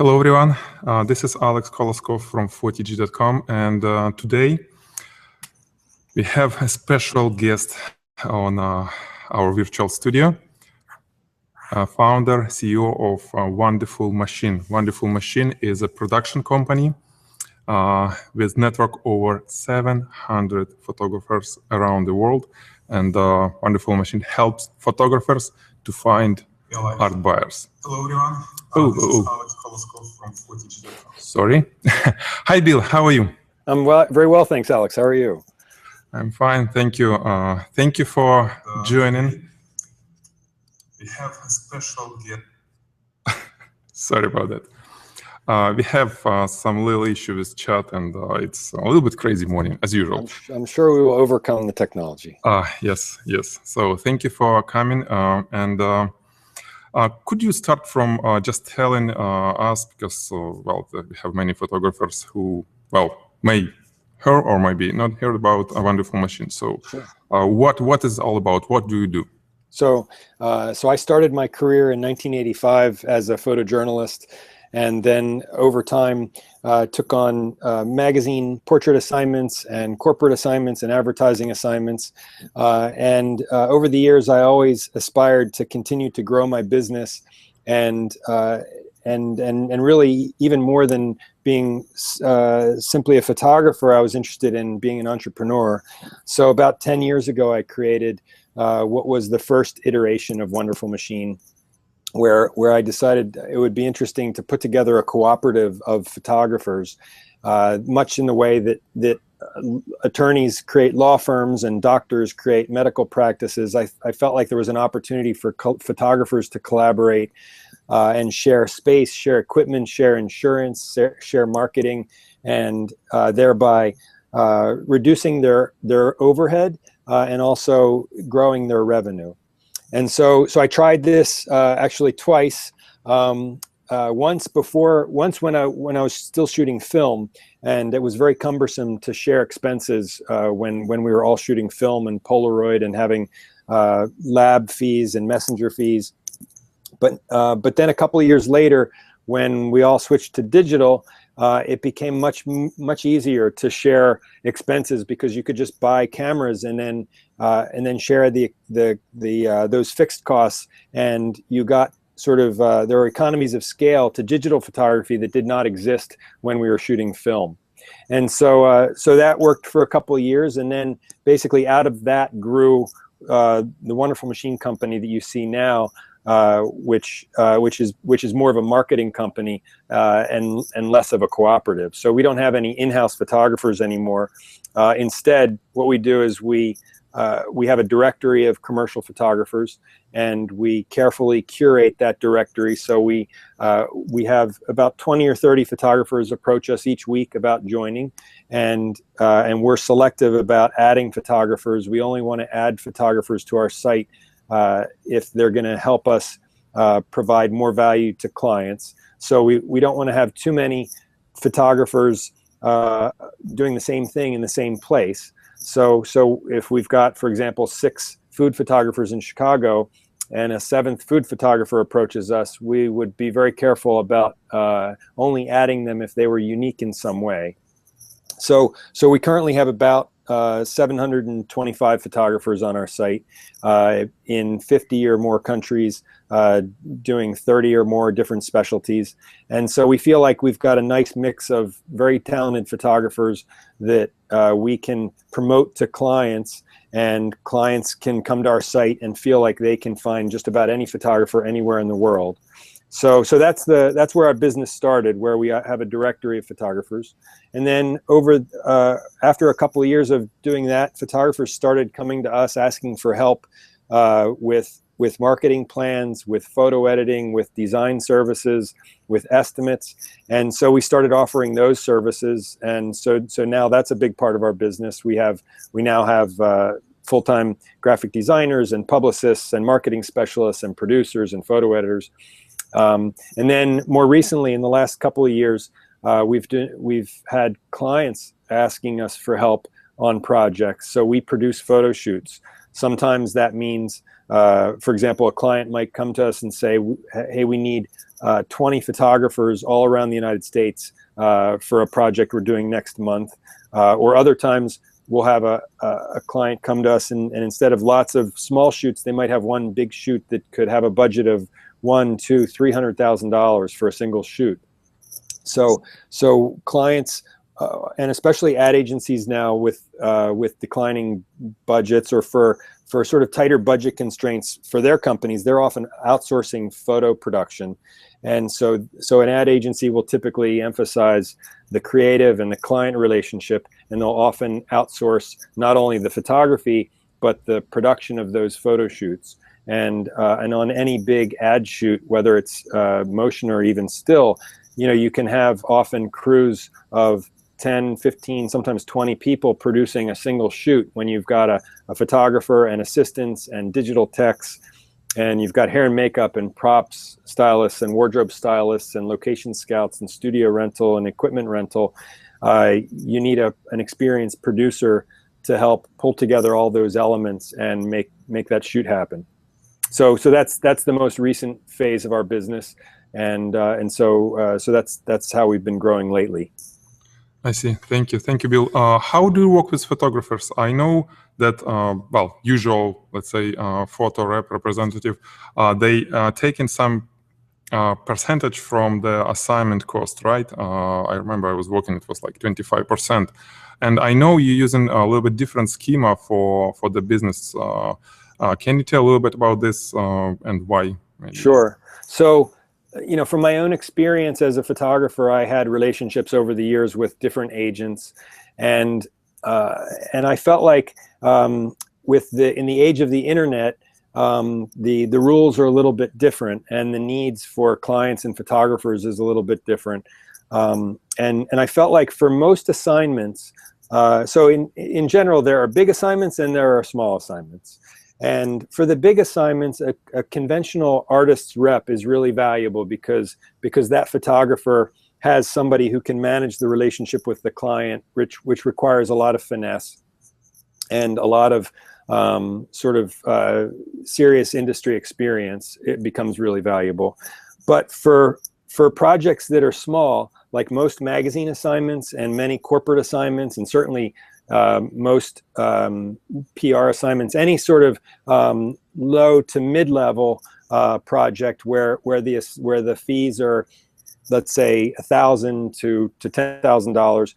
Hello, everyone. This is Alex Koloskov from Photigy.com, and today we have a special guest on our virtual studio, founder, CEO of Wonderful Machine. Wonderful Machine is a production company with network over 700 photographers around the world, and Wonderful Machine helps photographers to find art buyers. Hello, everyone. This is Alex Koloskov from Photigy.com. Sorry. Hi, Bill. How are you? I'm very well, thanks, Alex. How are you? I'm fine. Thank you. Thank you for joining. We have a special guest. Sorry about that. We have some little issue with chat, and it's a little bit crazy morning, as usual. I'm sure we will overcome the technology. Yes. So thank you for coming. Could you start from just telling us, because we have many photographers who may heard or maybe not heard about A Wonderful Machine. So Sure. What is it all about? What do you do? So I started my career in 1985 as a photojournalist, and then over time took on magazine portrait assignments and corporate assignments and advertising assignments. Over the years, I always aspired to continue to grow my business, and really, even more than being simply a photographer, I was interested in being an entrepreneur. So about 10 years ago, I created what was the first iteration of Wonderful Machine, where I decided it would be interesting to put together a cooperative of photographers, much in the way that attorneys create law firms and doctors create medical practices. I felt like there was an opportunity for photographers to collaborate and share space, share equipment, share insurance, share marketing, and thereby reducing their overhead and also growing their revenue. And so I tried this actually twice. Once when I was still shooting film, and it was very cumbersome to share expenses when we were all shooting film and Polaroid and having lab fees and messenger fees. But then a couple of years later, when we all switched to digital, it became much easier to share expenses, because you could just buy cameras and then share those fixed costs, and you got sort of there are economies of scale to digital photography that did not exist when we were shooting film. And so that worked for a couple of years, and then basically out of that grew the Wonderful Machine company that you see now, which is more of a marketing company and less of a cooperative. So we don't have any in-house photographers anymore. Instead, what we do is we have a directory of commercial photographers, and we carefully curate that directory. So we have about 20 or 30 photographers approach us each week about joining, and we're selective about adding photographers. We only want to add photographers to our site if they're going to help us provide more value to clients. So we don't want to have too many photographers doing the same thing in the same place. So if we've got, for example, 6 food photographers in Chicago, and a 7th food photographer approaches us, we would be very careful about only adding them if they were unique in some way. So we currently have about 725 photographers on our site in 50 or more countries, doing 30 or more different specialties. And so we feel like we've got a nice mix of very talented photographers that we can promote to clients, and clients can come to our site and feel like they can find just about any photographer anywhere in the world. So that's where our business started, where we have a directory of photographers. And then after a couple of years of doing that, photographers started coming to us asking for help with marketing plans, with photo editing, with design services, with estimates. And so we started offering those services. And so now that's a big part of our business. We now have full-time graphic designers and publicists and marketing specialists and producers and photo editors. And then more recently, in the last couple of years, we've had clients asking us for help on projects. So we produce photo shoots. Sometimes that means, for example, a client might come to us and say, hey, we need 20 photographers all around the United States for a project we're doing next month. Or other times we'll have a client come to us and instead of lots of small shoots, they might have one big shoot that could have a budget of $100,000, $200,000, $300,000 for a single shoot. So clients, and especially ad agencies now with declining budgets or for sort of tighter budget constraints for their companies, they're often outsourcing photo production. And so an ad agency will typically emphasize the creative and the client relationship, and they'll often outsource not only the photography, but the production of those photo shoots. And on any big ad shoot, whether it's motion or even still, you can have often crews of 10, 15, sometimes 20 people producing a single shoot when you've got a photographer and assistants and digital techs, and you've got hair and makeup and props stylists and wardrobe stylists and location scouts and studio rental and equipment rental. You need an experienced producer to help pull together all those elements and make that shoot happen. So that's the most recent phase of our business, and so that's how we've been growing lately. I see. Thank you, Bill. How do you work with photographers? I know that usual, let's say, photo representative, they take in some percentage from the assignment cost, right? I remember I was working; it was like 25%, and I know you're using a little bit different schema for the business. Can you tell a little bit about this and why? Maybe? Sure. So, from my own experience as a photographer, I had relationships over the years with different agents, and I felt like in the age of the internet, the rules are a little bit different, and the needs for clients and photographers is a little bit different. And I felt like for most assignments, so in general, there are big assignments and there are small assignments. And for the big assignments, a conventional artist's rep is really valuable because that photographer has somebody who can manage the relationship with the client, which requires a lot of finesse and a lot of serious industry experience. It becomes really valuable. But for projects that are small, like most magazine assignments and many corporate assignments, and certainly most PR assignments, any sort of low to mid-level project where the fees are, let's say, $1,000 to $10,000,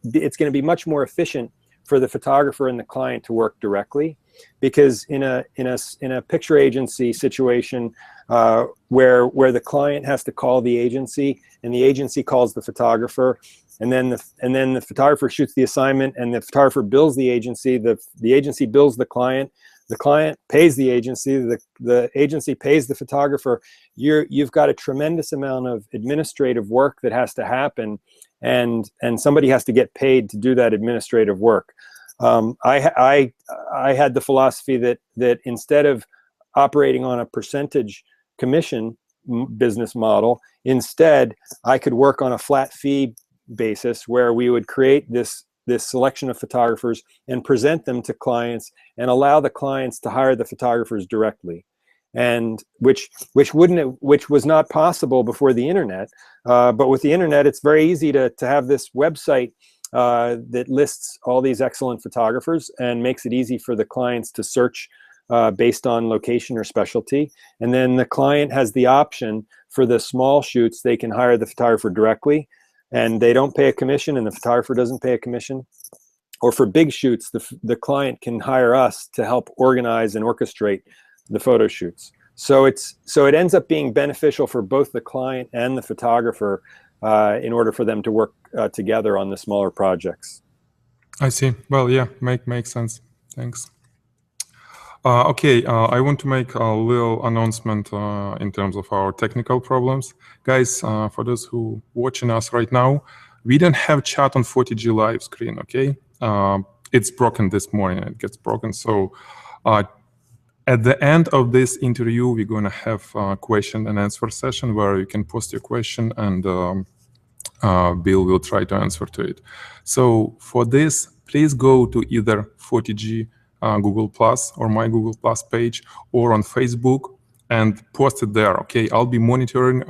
it's gonna be much more efficient for the photographer and the client to work directly, because in a picture agency situation where the client has to call the agency and the agency calls the photographer, and then the photographer shoots the assignment and the photographer bills the agency, the agency bills the client pays the agency, the agency pays the photographer. You've got a tremendous amount of administrative work that has to happen, and somebody has to get paid to do that administrative work. I had the philosophy that instead of operating on a percentage commission business model, instead I could work on a flat fee basis where we would create this selection of photographers and present them to clients and allow the clients to hire the photographers directly, and which was not possible before the internet. But with the internet, it's very easy to have this website that lists all these excellent photographers and makes it easy for the clients to search based on location or specialty. And then the client has the option for the small shoots, they can hire the photographer directly and they don't pay a commission and the photographer doesn't pay a commission. Or for big shoots, the client can hire us to help organize and orchestrate the photo shoots. So it ends up being beneficial for both the client and the photographer in order for them to work together on the smaller projects. I see. Well, yeah, makes sense. Thanks. Okay, I want to make a little announcement in terms of our technical problems. Guys, for those who watching us right now, we don't have chat on Photigy live screen, okay? It's broken this morning, it gets broken. So at the end of this interview, we're gonna have a question and answer session where you can post your question and Bill will try to answer to it. So for this, please go to either Photigy Google Plus or my Google Plus page or on Facebook and post it there. Okay, I'll be monitoring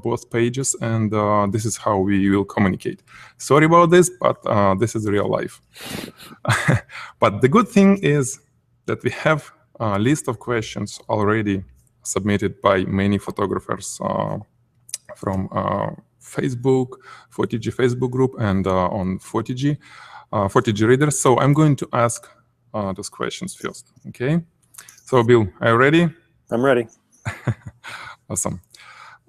both pages, and this is how we will communicate. Sorry about this, but this is real life. But the good thing is that we have a list of questions already submitted by many photographers from Facebook, Photigy Facebook group, and on Photigy readers. So I'm going to ask those questions first. Okay. So Bill, are you ready? I'm ready. Awesome.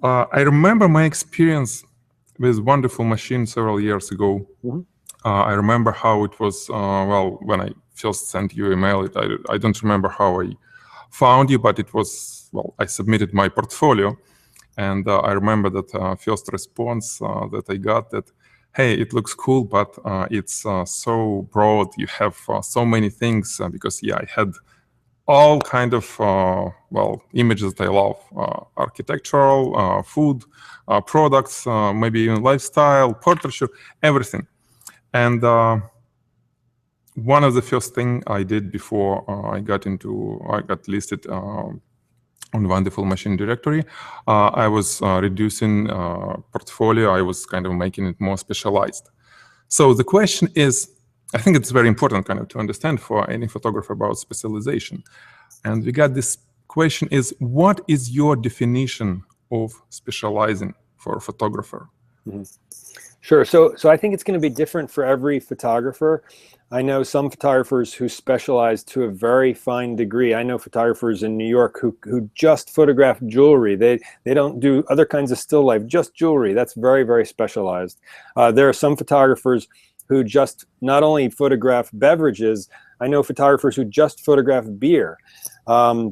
I remember my experience with Wonderful Machine several years ago. Mm-hmm. I remember how it was, well, when I first sent you email, I don't remember how I found you, but it was, well, I submitted my portfolio. And I remember that first response that I got that, hey, it looks cool, but it's so broad. You have so many things because, yeah, I had all kind of, well, images that I love, architectural, food, products, maybe even lifestyle, portraiture, everything. And one of the first thing I did before I got listed on Wonderful Machine directory, I was reducing portfolio. I was kind of making it more specialized. So the question is, I think it's very important kind of to understand for any photographer about specialization. And we got this question is, what is your definition of specializing for a photographer? Mm-hmm. Sure. So I think it's going to be different for every photographer. I know some photographers who specialize to a very fine degree. I know photographers in New York who just photograph jewelry. They don't do other kinds of still life, just jewelry. That's very, very specialized. There are some photographers who just not only photograph beverages. I know photographers who just photograph beer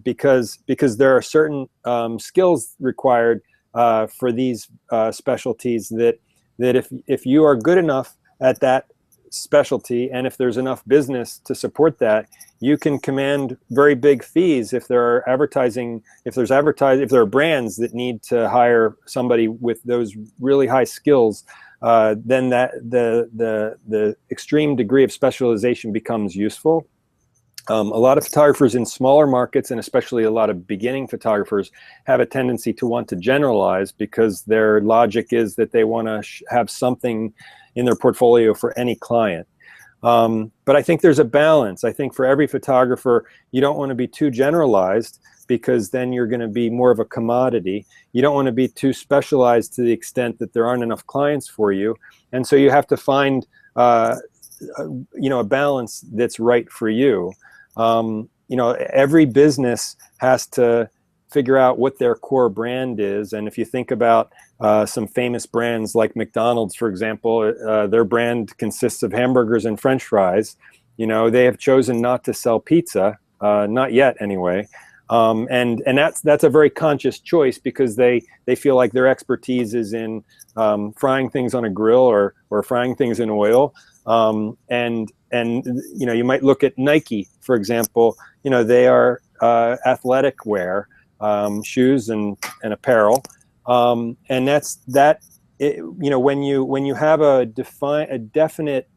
because there are certain skills required for these specialties that if you are good enough at that specialty, and if there's enough business to support that, you can command very big fees. If there are if there are brands that need to hire somebody with those really high skills, then the extreme degree of specialization becomes useful. A lot of photographers in smaller markets, and especially a lot of beginning photographers, have a tendency to want to generalize because their logic is that they want to have something in their portfolio for any client. But I think there's a balance. I think for every photographer, you don't want to be too generalized because then you're going to be more of a commodity. You don't want to be too specialized to the extent that there aren't enough clients for you. And so you have to find a balance that's right for you. Every business has to figure out what their core brand is. And if you think about some famous brands like McDonald's, for example, their brand consists of hamburgers and French fries. They have chosen not to sell pizza, not yet anyway. And that's a very conscious choice because they feel like their expertise is in frying things on a grill or frying things in oil. And you might look at Nike, for example. They are athletic wear, shoes and apparel, and that's that. When you have a definite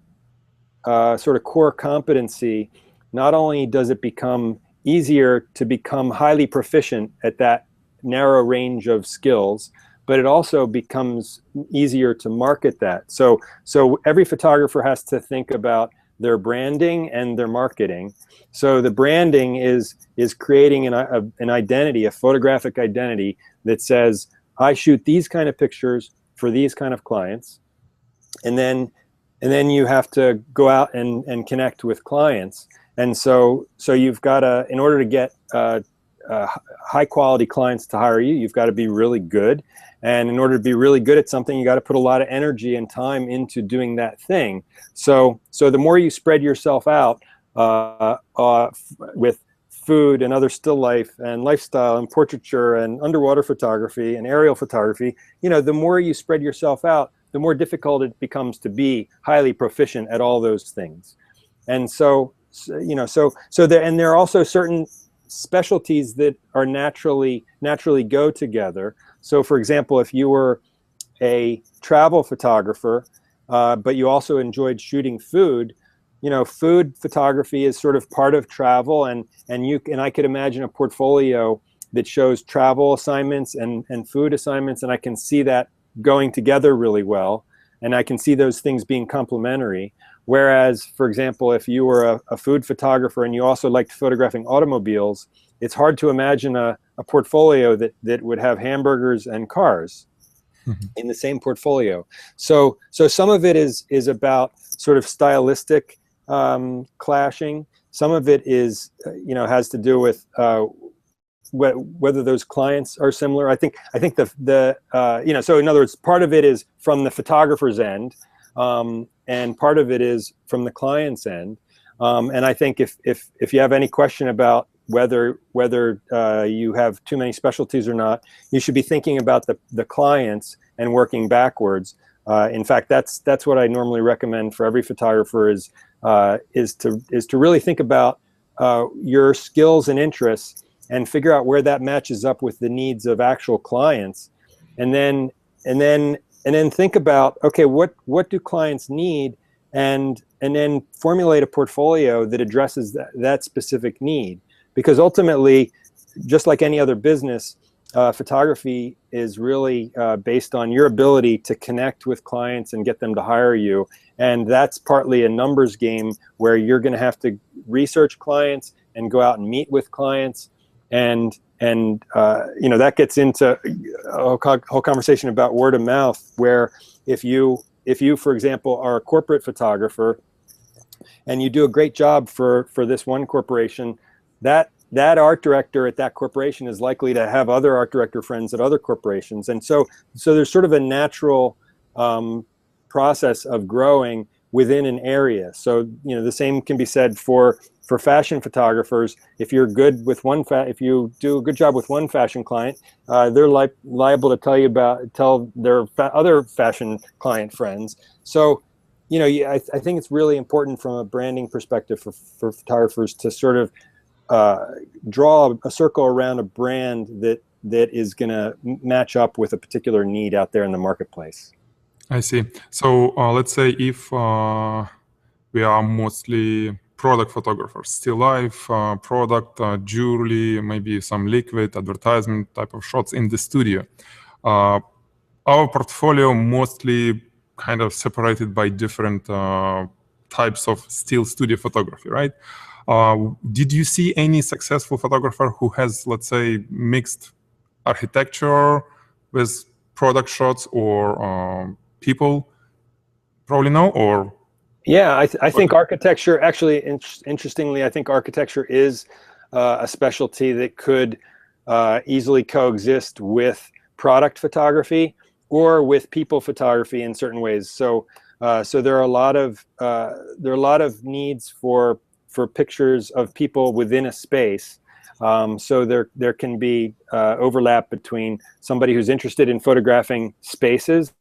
sort of core competency, not only does it become easier to become highly proficient at that narrow range of skills, but it also becomes easier to market that. So every photographer has to think about their branding and their marketing. So the branding is creating an identity, a photographic identity that says, I shoot these kind of pictures for these kind of clients. And then you have to go out and connect with clients. And so you've got to, in order to get high quality clients to hire you, you've got to be really good. And in order to be really good at something, you got to put a lot of energy and time into doing that thing. So the more you spread yourself out with food and other still life and lifestyle and portraiture and underwater photography and aerial photography, the more you spread yourself out, the more difficult it becomes to be highly proficient at all those things. And there are also certain specialties that are naturally go together. So for example, if you were a travel photographer, but you also enjoyed shooting food, food photography is sort of part of travel, and I could imagine a portfolio that shows travel assignments and food assignments, and I can see that going together really well, and I can see those things being complementary. Whereas, for example, if you were a food photographer and you also liked photographing automobiles, it's hard to imagine a portfolio that would have hamburgers and cars in the same portfolio. So some of it is about sort of stylistic clashing. Some of it is, has to do with whether those clients are similar. I think so in other words, part of it is from the photographer's end, and part of it is from the client's end. And I think if you have any question about whether you have too many specialties or not, you should be thinking about the clients and working backwards. In fact, that's what I normally recommend for every photographer is to really think about your skills and interests and figure out where that matches up with the needs of actual clients, and then think about, okay, what do clients need, and then formulate a portfolio that addresses that specific need. Because ultimately, just like any other business, photography is really based on your ability to connect with clients and get them to hire you. And that's partly a numbers game where you're going to have to research clients and go out and meet with clients. And that gets into a whole conversation about word of mouth, where if you, for example, are a corporate photographer and you do a great job for this one corporation, that art director at that corporation is likely to have other art director friends at other corporations. And so there's sort of a natural process of growing within an area. So, the same can be said for fashion photographers. If you're good with if you do a good job with one fashion client, they're liable to tell their other fashion client friends. So, I think it's really important from a branding perspective for photographers to sort of draw a circle around a brand that is going to match up with a particular need out there in the marketplace. I see. So let's say if we are mostly product photographers, still life, product, jewelry, maybe some liquid advertisement type of shots in the studio. Our portfolio mostly kind of separated by different types of still studio photography, right? Did you see any successful photographer who has, let's say, mixed architecture with product shots or people? Probably no, or? Yeah, I think architecture, actually, interestingly, I think architecture is a specialty that could easily coexist with product photography or with people photography in certain ways. So there are a lot of needs for pictures of people within a space. So there can be overlap between somebody who's interested in photographing spaces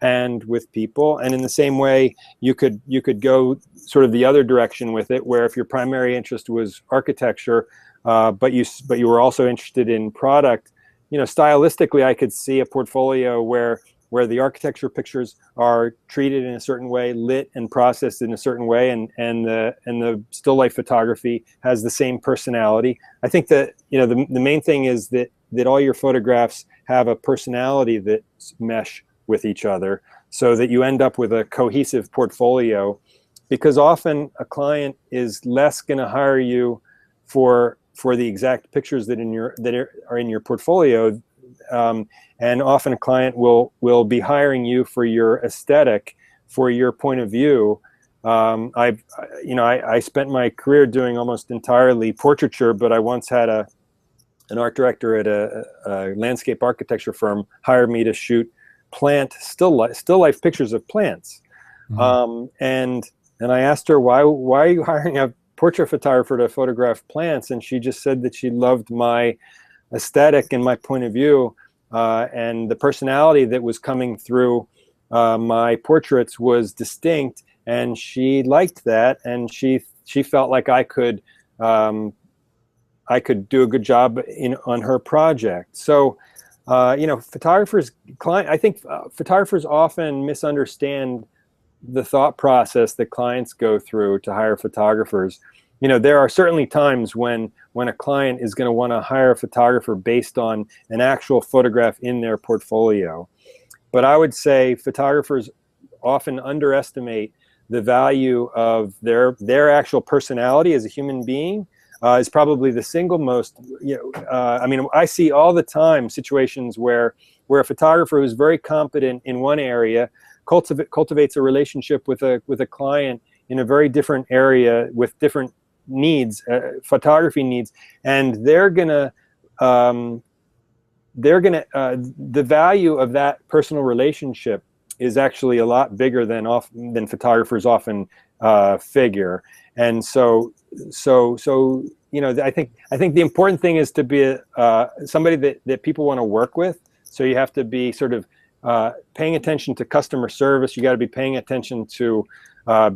and with people, and in the same way you could go sort of the other direction with it, where if your primary interest was architecture, but you were also interested in product, stylistically I could see a portfolio where the architecture pictures are treated in a certain way, lit and processed in a certain way, and the still life photography has the same personality. I think that the main thing is that all your photographs have a personality that mesh with each other, so that you end up with a cohesive portfolio. Because often a client is less going to hire you for the exact pictures that are in your portfolio, and often a client will be hiring you for your aesthetic, for your point of view. I spent my career doing almost entirely portraiture, but I once had an art director at a landscape architecture firm hire me to shoot still life pictures of plants. Mm-hmm. And I asked her, why are you hiring a portrait photographer to photograph plants? And she just said that she loved my aesthetic and my point of view, and the personality that was coming through my portraits was distinct, and she liked that, and she felt like I could do a good job on her project. So I think photographers often misunderstand the thought process that clients go through to hire photographers, there are certainly times when a client is going to want to hire a photographer based on an actual photograph in their portfolio. But I would say photographers often underestimate the value of their actual personality as a human being. Is probably the single most, I mean, I see all the time situations where a photographer who's very competent in one area cultivates a relationship with a client in a very different area with different needs, photography needs, and the value of that personal relationship is actually a lot bigger than photographers often figure. And so I think the important thing is to be somebody that people want to work with. So you have to be sort of paying attention to customer service. You got to be paying attention to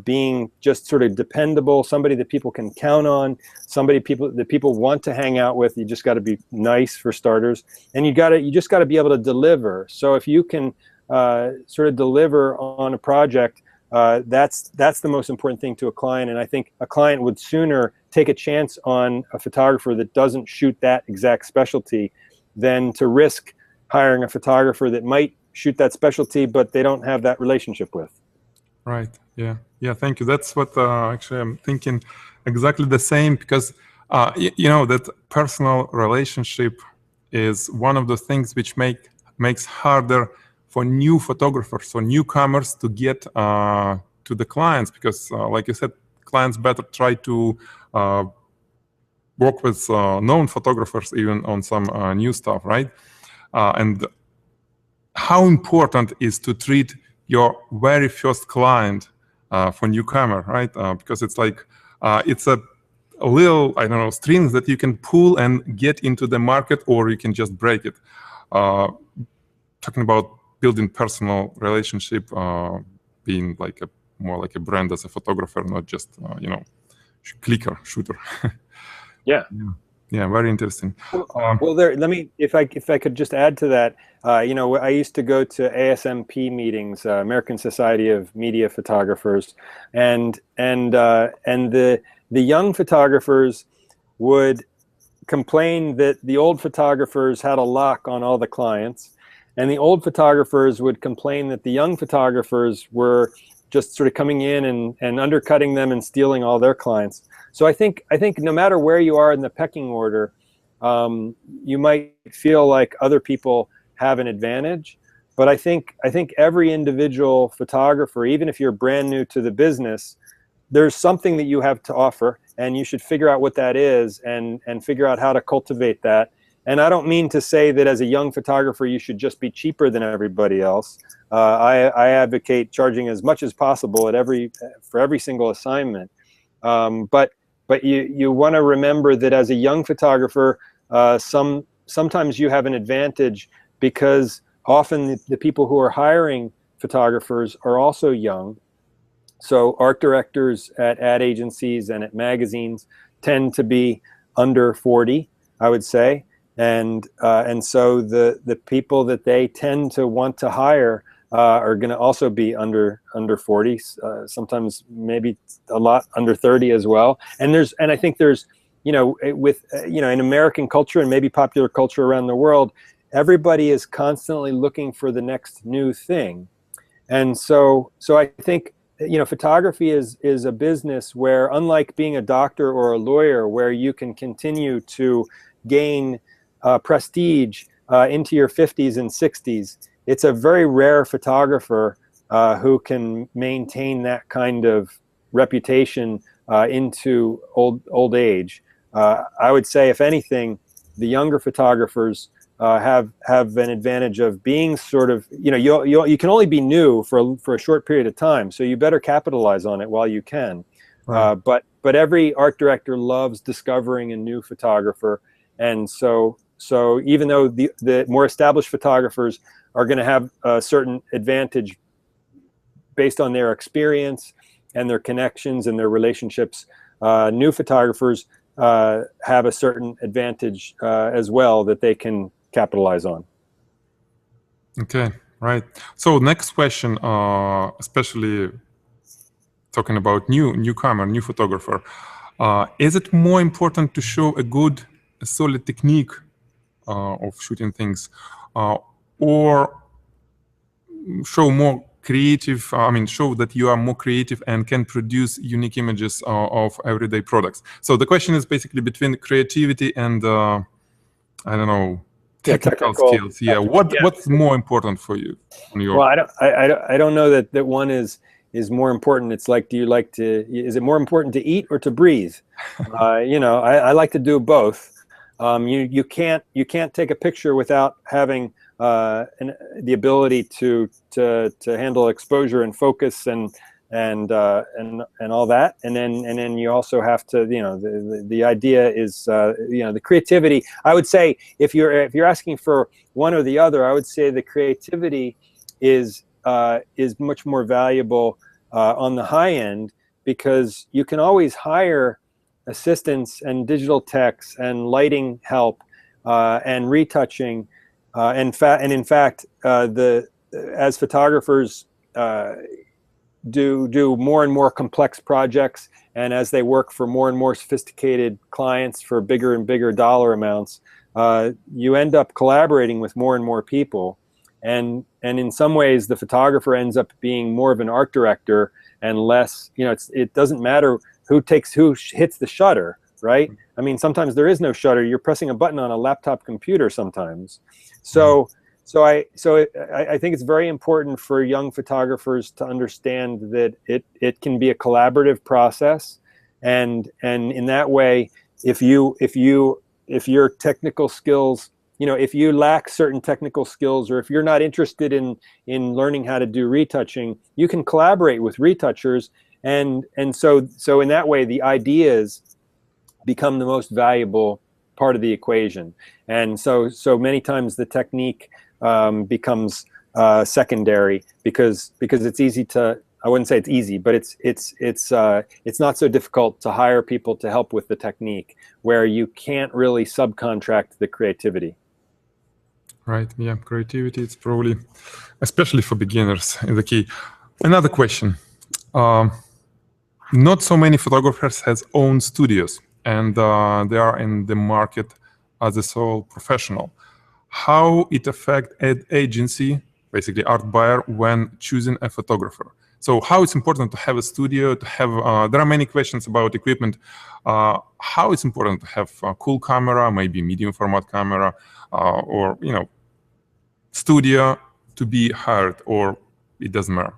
being just sort of dependable, somebody that people can count on, that people want to hang out with. You just got to be nice for starters, and you just got to be able to deliver. So if you can sort of deliver on a project, that's the most important thing to a client. And I think a client would sooner take a chance on a photographer that doesn't shoot that exact specialty than to risk hiring a photographer that might shoot that specialty but they don't have that relationship with. Right. Yeah, thank you. That's what actually I'm thinking exactly the same, because that personal relationship is one of the things which makes harder for new photographers, for newcomers to get to the clients, because like you said, clients better try to work with known photographers even on some new stuff, right? And how important is to treat your very first client for newcomer, right? Because it's like it's a little, I don't know, strings that you can pull and get into the market, or you can just break it. Talking about building personal relationship, being like more like a brand as a photographer, not just clicker shooter. Yeah. Yeah, very interesting. Well, let me, if I could just add to that, I used to go to ASMP meetings, American Society of Media Photographers, and the young photographers would complain that the old photographers had a lock on all the clients, and the old photographers would complain that the young photographers were just sort of coming in and undercutting them and stealing all their clients. So I think no matter where you are in the pecking order, you might feel like other people have an advantage, but I think every individual photographer, even if you're brand new to the business, there's something that you have to offer, and you should figure out what that is and figure out how to cultivate that. And I don't mean to say that as a young photographer you should just be cheaper than everybody else. I advocate charging as much as possible for every single assignment. But you want to remember that as a young photographer, sometimes you have an advantage, because often the people who are hiring photographers are also young. So art directors at ad agencies and at magazines tend to be under 40, I would say. And so the people that they tend to want to hire are going to also be under 40, sometimes maybe a lot under 30 as well. And I think there's, in American culture and maybe popular culture around the world, everybody is constantly looking for the next new thing. And so I think, photography is a business where, unlike being a doctor or a lawyer, where you can continue to gain prestige into your 50s and 60s, it's a very rare photographer who can maintain that kind of reputation into old age. I would say, if anything, the younger photographers have an advantage of being sort of, you can only be new for a short period of time, so you better capitalize on it while you can. Right. But every art director loves discovering a new photographer, and so even though the more established photographers are going to have a certain advantage based on their experience and their connections and their relationships, new photographers have a certain advantage as well that they can capitalize on. Okay, right. So next question, especially talking about newcomer, new photographer, is it more important to show a solid technique of shooting things, or show more creative, show that you are more creative and can produce unique images of everyday products? So the question is basically between creativity and, I don't know, technical skills. Yeah. What's more important for you? Well, I don't know that one is more important. It's like, is it more important to eat or to breathe? I like to do both. You can't take a picture without having the ability to handle exposure and focus and all that, and then you also have to, the idea is, the creativity. I would say if you're asking for one or the other, I would say the creativity is much more valuable on the high end, because you can always hire assistants and digital techs and lighting help and retouching, and in fact, as photographers do more and more complex projects, and as they work for more and more sophisticated clients for bigger and bigger dollar amounts, you end up collaborating with more and more people, and in some ways the photographer ends up being more of an art director and less, it doesn't matter who hits the shutter, right? I mean, sometimes there is no shutter. You're pressing a button on a laptop computer sometimes. So I think it's very important for young photographers to understand that it can be a collaborative process, and in that way, if your technical skills, if you lack certain technical skills, or if you're not interested in learning how to do retouching, you can collaborate with retouchers, and so in that way the ideas become the most valuable part of the equation. And so many times the technique becomes secondary, because it's easy to, I wouldn't say it's easy, but it's not so difficult to hire people to help with the technique, where you can't really subcontract the creativity. Right. Yeah. Creativity, it's probably, especially for beginners, is the key. Another question. Not so many photographers has own studios, and they are in the market as a sole professional. How it affect ad agency, basically art buyer, when choosing a photographer? So how it's important to have a studio, to have, there are many questions about equipment. How it's important to have a cool camera, maybe medium format camera, or, studio to be hired, or it doesn't matter?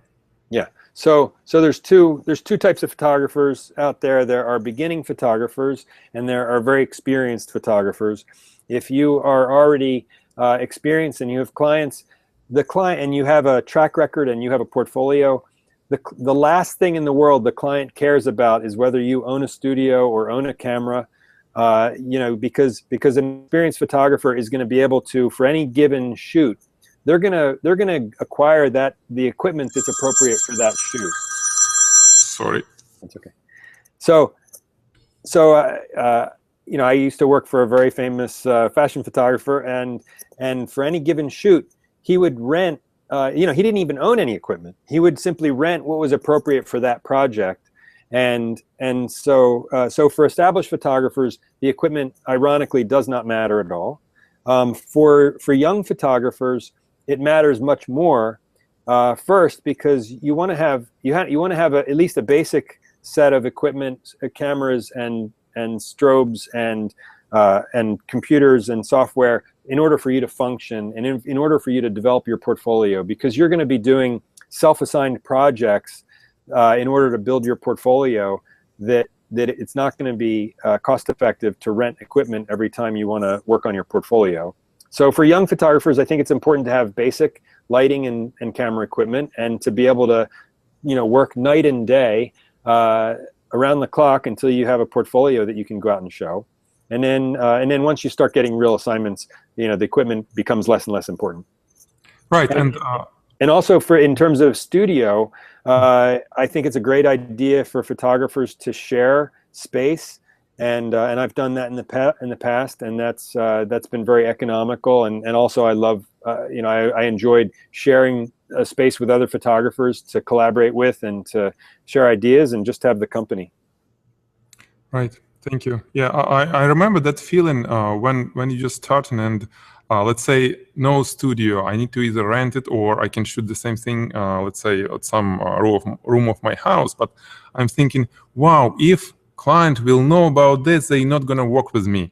Yeah. So there's two types of photographers out there. There are beginning photographers, and there are very experienced photographers. If you are already experienced and you have clients, and you have a track record and you have a portfolio, the last thing in the world the client cares about is whether you own a studio or own a camera, because an experienced photographer is going to be able to, for any given shoot, they're gonna acquire the equipment that's appropriate for that shoot. Sorry. That's okay. So I used to work for a very famous fashion photographer, and for any given shoot, he would rent. He didn't even own any equipment. He would simply rent what was appropriate for that project, and so for established photographers, the equipment, ironically, does not matter at all. For young photographers, it matters much more. First, because you want to have at least a basic set of equipment, cameras and strobes and computers and software, in order for you to function, and in order for you to develop your portfolio, because you're going to be doing self-assigned projects in order to build your portfolio, that it's not going to be cost effective to rent equipment every time you want to work on your portfolio. So for young photographers, I think it's important to have basic lighting and camera equipment, and to be able to, work night and day around the clock until you have a portfolio that you can go out and show. And then once you start getting real assignments, the equipment becomes less and less important. Right. And also in terms of studio, I think it's a great idea for photographers to share space. And I've done that in the past, and that's been very economical, and also I love you know, I enjoyed sharing a space with other photographers to collaborate with and to share ideas and just have the company. Right. Thank you. Yeah, I remember that feeling when you just starting and let's say no studio. I need to either rent it or I can shoot the same thing. Let's say at some room of my house. But I'm thinking, wow, if client will know about this, they're not gonna work with me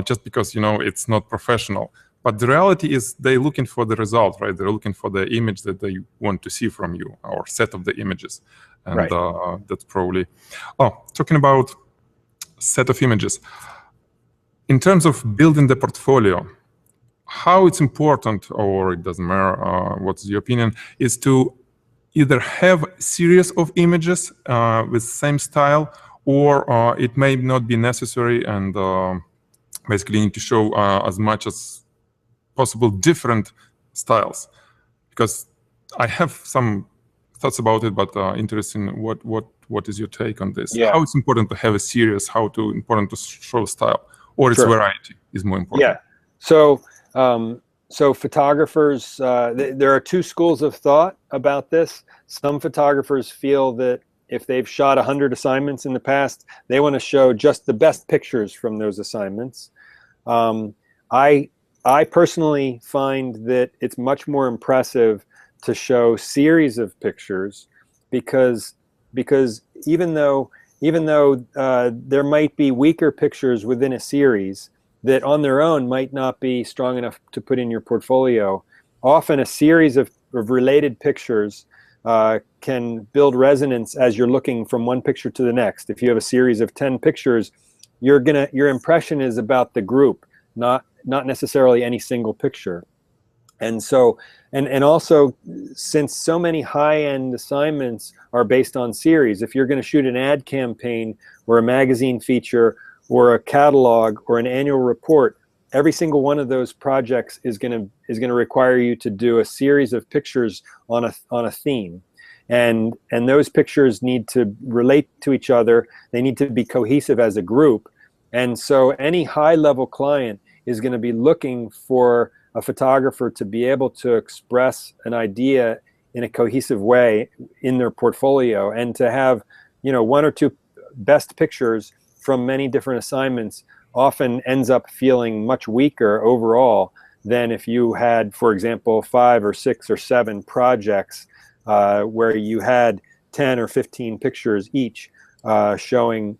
just because it's not professional. But the reality is they're looking for the result, right? They're looking for the image that they want to see from you, or set of the images, and Right. that's probably. Oh, talking about set of images. In terms of building the portfolio, how it's important, or it doesn't matter, what's your opinion, is to either have a series of images with same style, or it may not be necessary, and basically need to show as much as possible different styles. Because I have some thoughts about it, but interesting. What is your take on this? Yeah. How it's important to have a series? How important to show style, or its Sure. variety is more important? Yeah. So so photographers, there are two schools of thought about this. Some photographers feel that if they've shot 100 assignments in the past, they want to show just the best pictures from those assignments. I personally find that it's much more impressive to show series of pictures, because even though there might be weaker pictures within a series that on their own might not be strong enough to put in your portfolio, often a series of related pictures can build resonance as you're looking from one picture to the next. If you have a series of 10 pictures, your impression is about the group, not necessarily any single picture. And so, and also, since so many high-end assignments are based on series, if you're going to shoot an ad campaign or a magazine feature or a catalog or an annual report, every single one of those projects is going to require you to do a series of pictures on a theme, and those pictures need to relate to each other. They need to be cohesive as a group. And so any high-level client is going to be looking for a photographer to be able to express an idea in a cohesive way in their portfolio, and to have, one or two best pictures from many different assignments often ends up feeling much weaker overall than if you had, for example, 5 or 6 or 7 projects where you had 10 or 15 pictures each, showing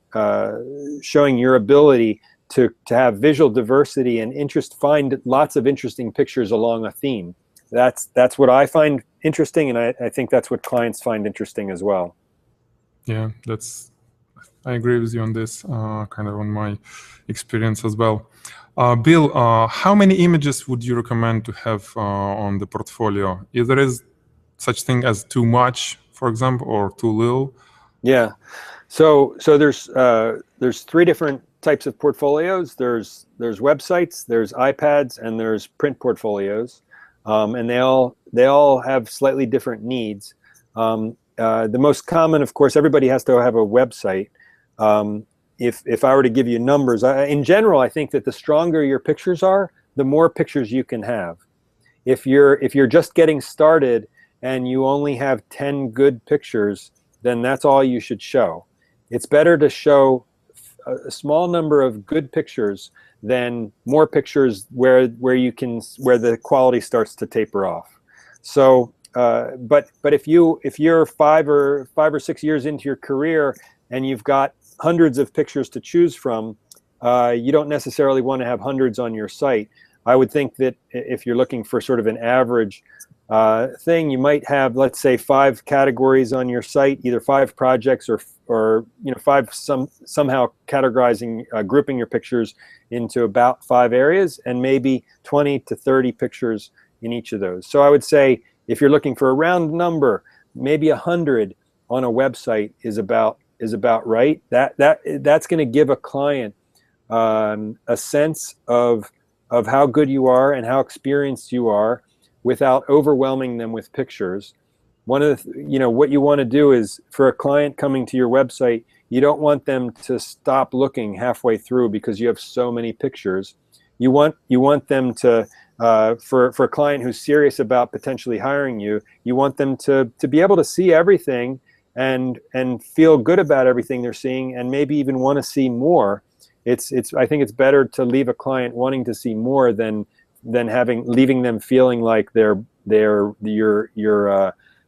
your ability to have visual diversity and find lots of interesting pictures along a theme. That's what I find interesting, and I think that's what clients find interesting as well. Yeah, I agree with you on this, kind of on my experience as well. Bill, how many images would you recommend to have on the portfolio? If there is such thing as too much, for example, or too little? Yeah, so there's 3 different types of portfolios. There's websites, there's iPads, and there's print portfolios, and they all have slightly different needs. The most common, of course, everybody has to have a website. If I were to give you numbers, in general, I think that the stronger your pictures are, the more pictures you can have. If you're just getting started and you only have 10 good pictures, then that's all you should show. It's better to show a small number of good pictures than more pictures where the quality starts to taper off. So, but if you're 5 or 6 years into your career and you've got hundreds of pictures to choose from, you don't necessarily want to have hundreds on your site. I would think that if you're looking for sort of an average thing, you might have, let's say, 5 categories on your site, either 5 projects or 5 somehow categorizing, grouping your pictures into about 5 areas, and maybe 20 to 30 pictures in each of those. So I would say, if you're looking for a round number, maybe 100 on a website is about right. That's going to give a client a sense of how good you are and how experienced you are, without overwhelming them with pictures. One of the, what you want to do is, for a client coming to your website, you don't want them to stop looking halfway through because you have so many pictures. You want them to for a client who's serious about potentially hiring you, you want them to be able to see everything and feel good about everything they're seeing, and maybe even want to see more. I think it's better to leave a client wanting to see more than leaving them feeling like they're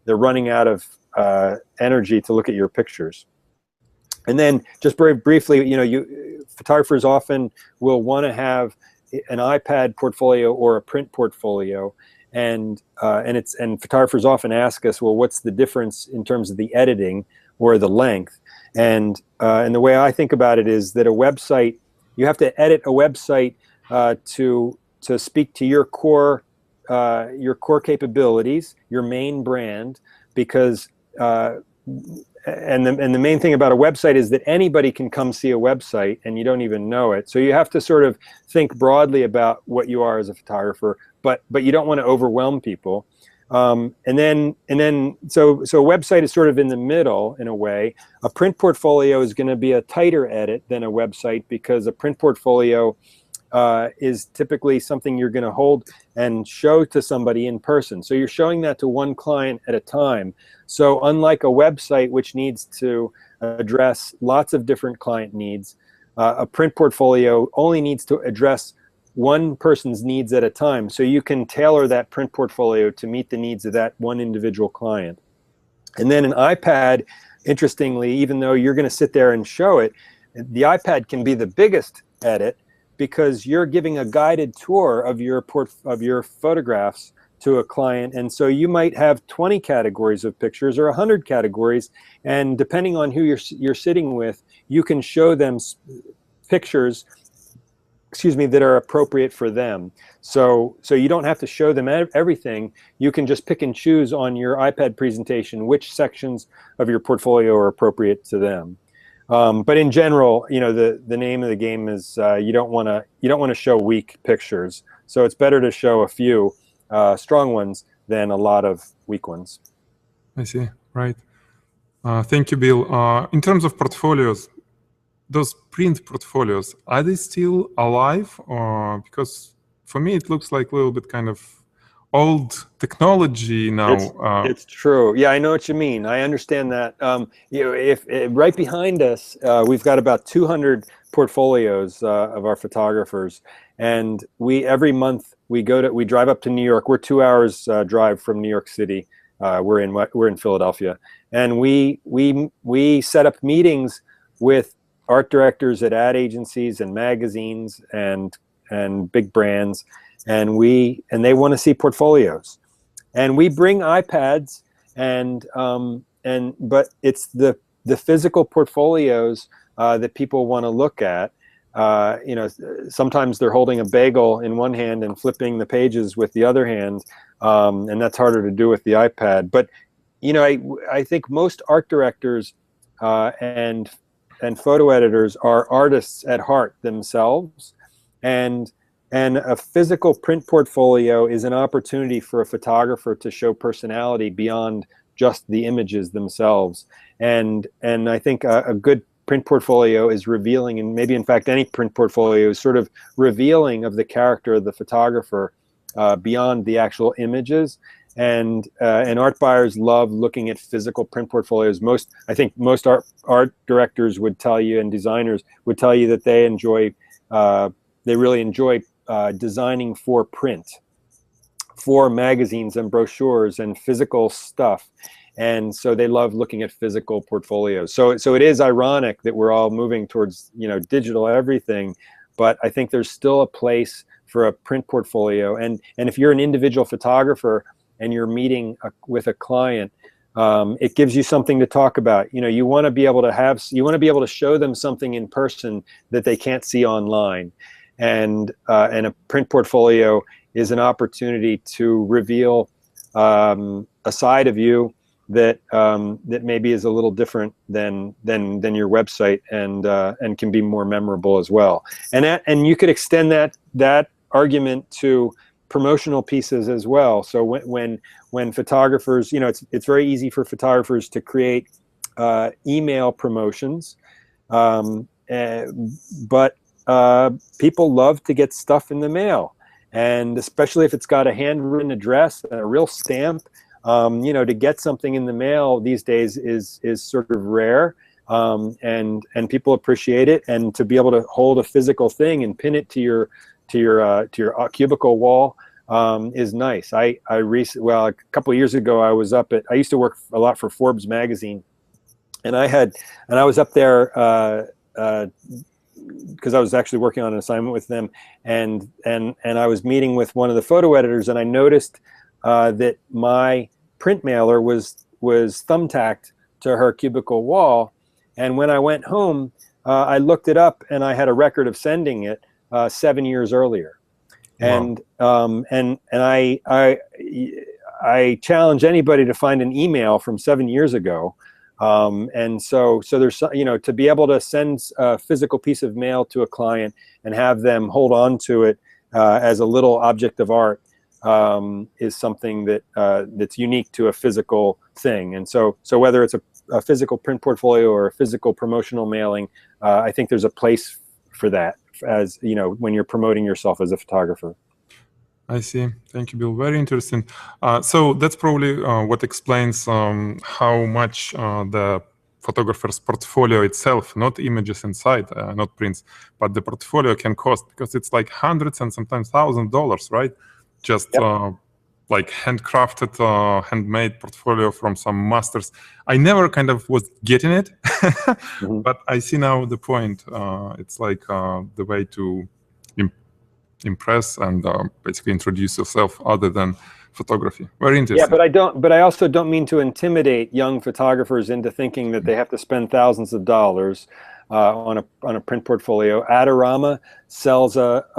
running out of energy to look at your pictures. And then just very briefly, photographers often will want to have an iPad portfolio or a print portfolio, and photographers often ask us, well, what's the difference in terms of the editing or the length? And the way I think about it is that a website, you have to edit a website to speak to your core capabilities, your main brand, because and the main thing about a website is that anybody can come see a website and you don't even know it. So you have to sort of think broadly about what you are as a photographer, but you don't want to overwhelm people. So a website is sort of in the middle in a way. A print portfolio is going to be a tighter edit than a website, because a print portfolio is typically something you're going to hold and show to somebody in person. So you're showing that to one client at a time. So unlike a website, which needs to address lots of different client needs, a print portfolio only needs to address one person's needs at a time. So you can tailor that print portfolio to meet the needs of that one individual client. And then an iPad, interestingly, even though you're going to sit there and show it, the iPad can be the biggest edit, because you're giving a guided tour of your photographs to a client. And so you might have 20 categories of pictures or 100 categories, and depending on who you're sitting with, you can show them pictures, that are appropriate for them. So you don't have to show them everything. You can just pick and choose on your iPad presentation which sections of your portfolio are appropriate to them. But in general, the name of the game is you don't want to show weak pictures. So it's better to show a few strong ones than a lot of weak ones. I see. Right. Thank you, Bill. In terms of portfolios, those print portfolios, are they still alive? Because for me, it looks like a little bit kind of old technology now. It's true. Yeah, I know what you mean. I understand that. If right behind us, we've got about 200 portfolios of our photographers, and every month we drive up to New York. We're 2 hours drive from New York City. We're in Philadelphia, and we set up meetings with art directors at ad agencies and magazines and big brands. And they want to see portfolios, and we bring iPads, but it's the physical portfolios that people want to look at. Sometimes they're holding a bagel in one hand and flipping the pages with the other hand, and that's harder to do with the iPad. But I think most art directors and photo editors are artists at heart themselves, and a physical print portfolio is an opportunity for a photographer to show personality beyond just the images themselves. And I think a good print portfolio is revealing, and maybe in fact any print portfolio is sort of revealing of the character of the photographer beyond the actual images. And art buyers love looking at physical print portfolios. I think most art directors would tell you, and designers would tell you, that they really enjoy designing for print, for magazines and brochures and physical stuff. And so they love looking at physical portfolios. So it is ironic that we're all moving towards digital everything, but I think there's still a place for a print portfolio. And if you're an individual photographer and you're meeting with a client, it gives you something to talk about. You want to be able to show them something in person that they can't see online. And a print portfolio is an opportunity to reveal a side of you that maybe is a little different than your website, and can be more memorable as well. And you could extend that argument to promotional pieces as well. So when photographers, it's very easy for photographers to create email promotions, but people love to get stuff in the mail, and especially if it's got a handwritten address and a real stamp, you know, to get something in the mail these days is sort of rare, and people appreciate it. And to be able to hold a physical thing and pin it to your cubicle wall is nice. Well, a couple of years ago, I used to work a lot for Forbes magazine, and I was up there because I was actually working on an assignment with them, and I was meeting with one of the photo editors, and I noticed that my print mailer was thumbtacked to her cubicle wall. And when I went home, I looked it up, and I had a record of sending it 7 years earlier. And Wow. and I challenge anybody to find an email from 7 years ago. And so there's, you know, to be able to send a physical piece of mail to a client and have them hold on to it as a little object of art is something that that's unique to a physical thing. And so whether it's a physical print portfolio or a physical promotional mailing, I think there's a place for that, as you know, when you're promoting yourself as a photographer. I see. Thank you, Bill. Very interesting. So that's probably what explains how much the photographer's portfolio itself, not images inside, not prints, but the portfolio can cost, because it's like hundreds and sometimes $1,000s, right? Just Yep. like handcrafted, handmade portfolio from some masters. I never kind of was getting it, Mhm. but I see now the point. It's like the way to impress and basically introduce yourself other than photography. Very Yeah, interesting. but I also don't mean to intimidate young photographers into thinking that they have to spend thousands of dollars on a print portfolio. Adorama sells a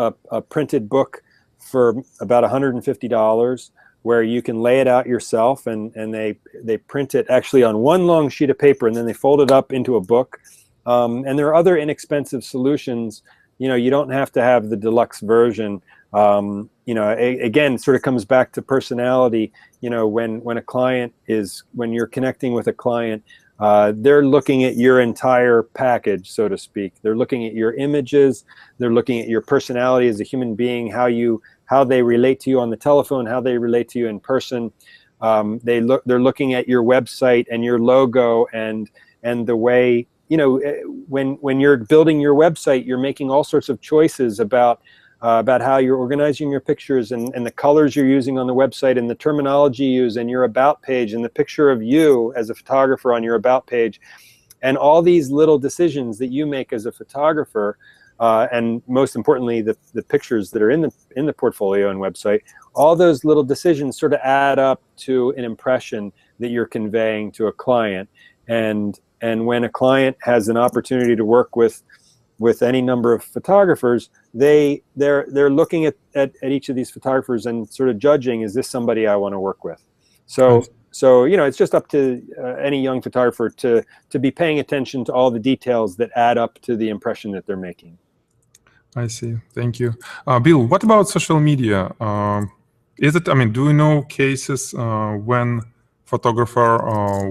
printed book for about $150, where you can lay it out yourself, and they print it actually on one long sheet of paper, and then they fold it up into a book. And there are other inexpensive solutions. You know, you don't have to have the deluxe version. You know, again, it sort of comes back to personality. You know, when you're connecting with a client, they're looking at your entire package, so to speak. They're looking at your images. They're looking at your personality as a human being, how they relate to you on the telephone, how they relate to you in person. They're looking at your website and your logo and the way, you know, when you're building your website, you're making all sorts of choices about how you're organizing your pictures and the colors you're using on the website and the terminology you use and your about page and the picture of you as a photographer on your about page, and all these little decisions that you make as a photographer, and most importantly the pictures that are in the portfolio and website. All those little decisions sort of add up to an impression that you're conveying to a client. And when a client has an opportunity to work with any number of photographers, they're looking at each of these photographers and sort of judging, is this somebody I want to work with? So you know, it's just up to any young photographer to be paying attention to all the details that add up to the impression that they're making. I see. Thank you. Bill, what about social media? I mean, do you know cases when photographer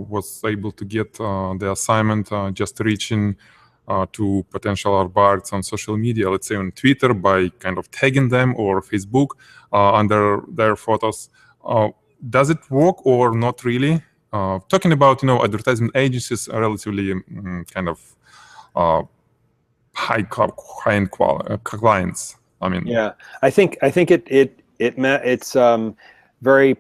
was able to get the assignment just reaching to potential art buyers on social media, let's say on Twitter, by kind of tagging them, or Facebook under their photos? Does it work or not really? Talking about, you know, advertisement agencies are relatively kind of high-end clients. I mean, Yeah, I think it's very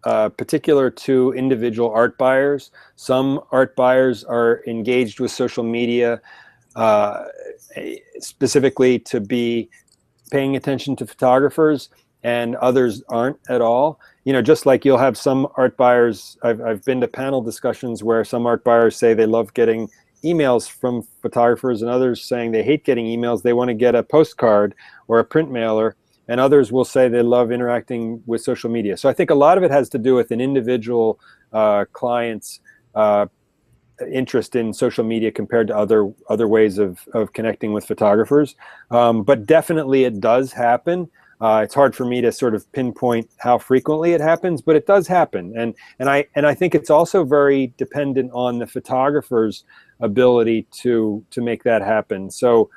particular to individual art buyers. Some art buyers are engaged with social media specifically to be paying attention to photographers, and others aren't at all. You know, just like you'll have some art buyers, I've been to panel discussions where some art buyers say they love getting emails from photographers, and others saying they hate getting emails, they want to get a postcard or a print mailer, and others will say they love interacting with social media. So I think a lot of it has to do with an individual client's interest in social media compared to other ways of connecting with photographers. But definitely it does happen. It's hard for me to sort of pinpoint how frequently it happens, but it does happen. And I think it's also very dependent on the photographer's ability to make that happen. So,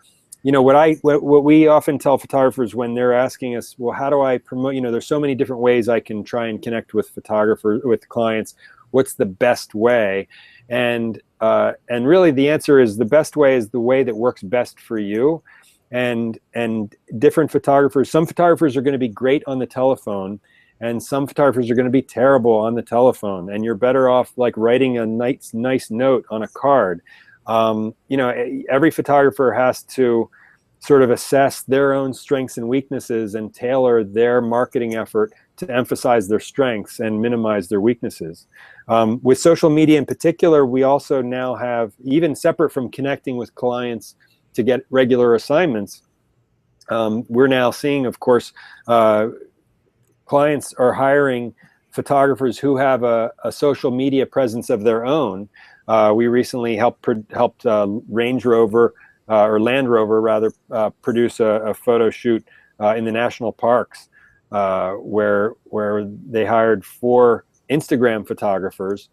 what we often tell photographers when they're asking us, well, how do I promote? There's so many different ways I can try and connect with photographers, with clients. What's the best way? And really, the answer is the best way is the way that works best for you. And different photographers. Some photographers are going to be great on the telephone, and some photographers are going to be terrible on the telephone. And you're better off like writing a nice note on a card. Every photographer has to sort of assess their own strengths and weaknesses and tailor their marketing effort to emphasize their strengths and minimize their weaknesses. With social media in particular, we also now have, even separate from connecting with clients to get regular assignments, we're now seeing, of course, clients are hiring photographers who have a social media presence of their own. We recently helped Range Rover, or Land Rover rather, produce a photo shoot in the national parks, where they hired four photographers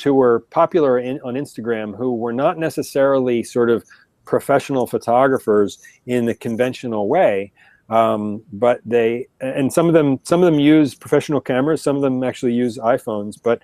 who were popular on Instagram, who were not necessarily sort of professional photographers in the conventional way, but some of them use professional cameras, some of them actually use iPhones, but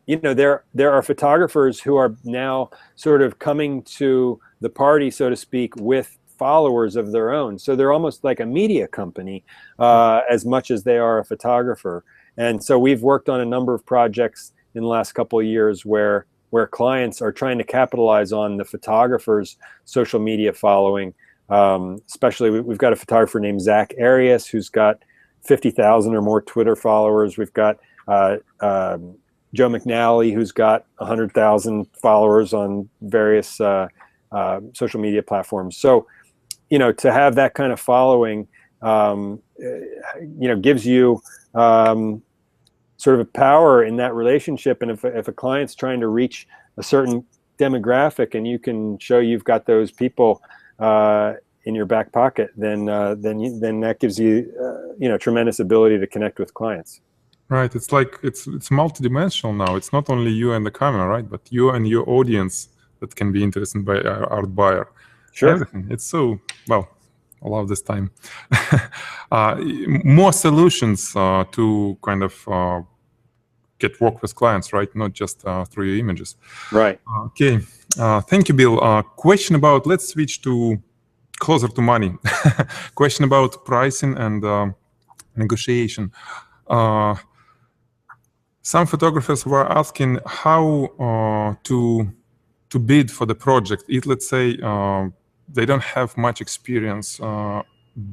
there are photographers who are now sort of coming to the party, so to speak, with followers of their own. So they're almost like a media company as much as they are a photographer. And so we've worked on a number of projects in the last couple of years where clients are trying to capitalize on the photographer's social media following. Especially, we've got a photographer named Zach Arias who's got 50,000 or more Twitter followers. We've got Joe McNally, who's got 100,000 followers on various social media platforms. So, to have that kind of following, gives you sort of a power in that relationship. And if a client's trying to reach a certain demographic, and you can show you've got those people in your back pocket, then that gives you, tremendous ability to connect with clients. Right. It's like it's multidimensional now. It's not only you and the camera, right? But you and your audience that can be interested by art buyer. Sure. Everything. It's so, well, I love this time. More solutions to kind of get work with clients, right? Not just through your images. Right. Okay. Thank you, Bill. Question about, let's switch to closer to money. Question about pricing and negotiation. Some photographers were asking how to bid for the project. If, let's say, they don't have much experience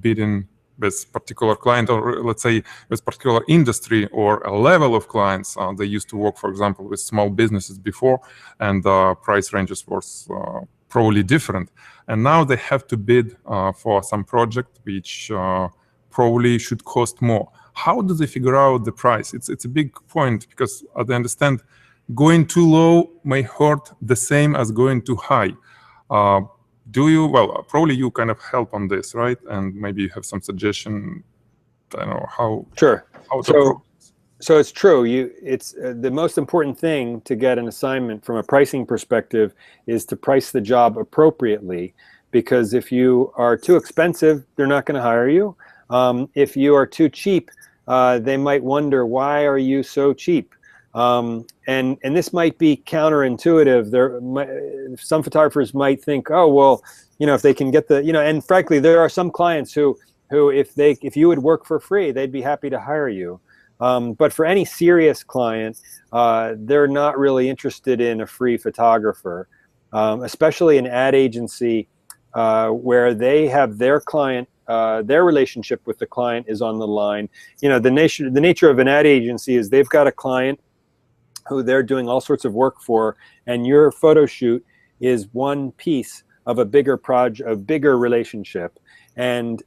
bidding with particular client, or let's say with particular industry or a level of clients. They used to work, for example, with small businesses before, and price ranges was probably different. And now they have to bid for some project which probably should cost more. How do they figure out the price? It's a big point, because as I understand, going too low may hurt the same as going too high. Well, probably you kind of help on this, right? And maybe you have some suggestion, I don't know, how. Sure. How to So it's true. It's the most important thing to get an assignment from a pricing perspective is to price the job appropriately, because if you are too expensive, they're not going to hire you. If you are too cheap, they might wonder, why are you so cheap? And this might be counterintuitive. Some photographers might think, oh, well, if they can get the, and frankly, there are some clients who if you would work for free, they'd be happy to hire you. But for any serious client, they're not really interested in a free photographer, especially an ad agency where they have their client, their relationship with the client is on the line. The nature of an ad agency is they've got a client who they're doing all sorts of work for, and your photo shoot is one piece of a bigger project, a bigger relationship. And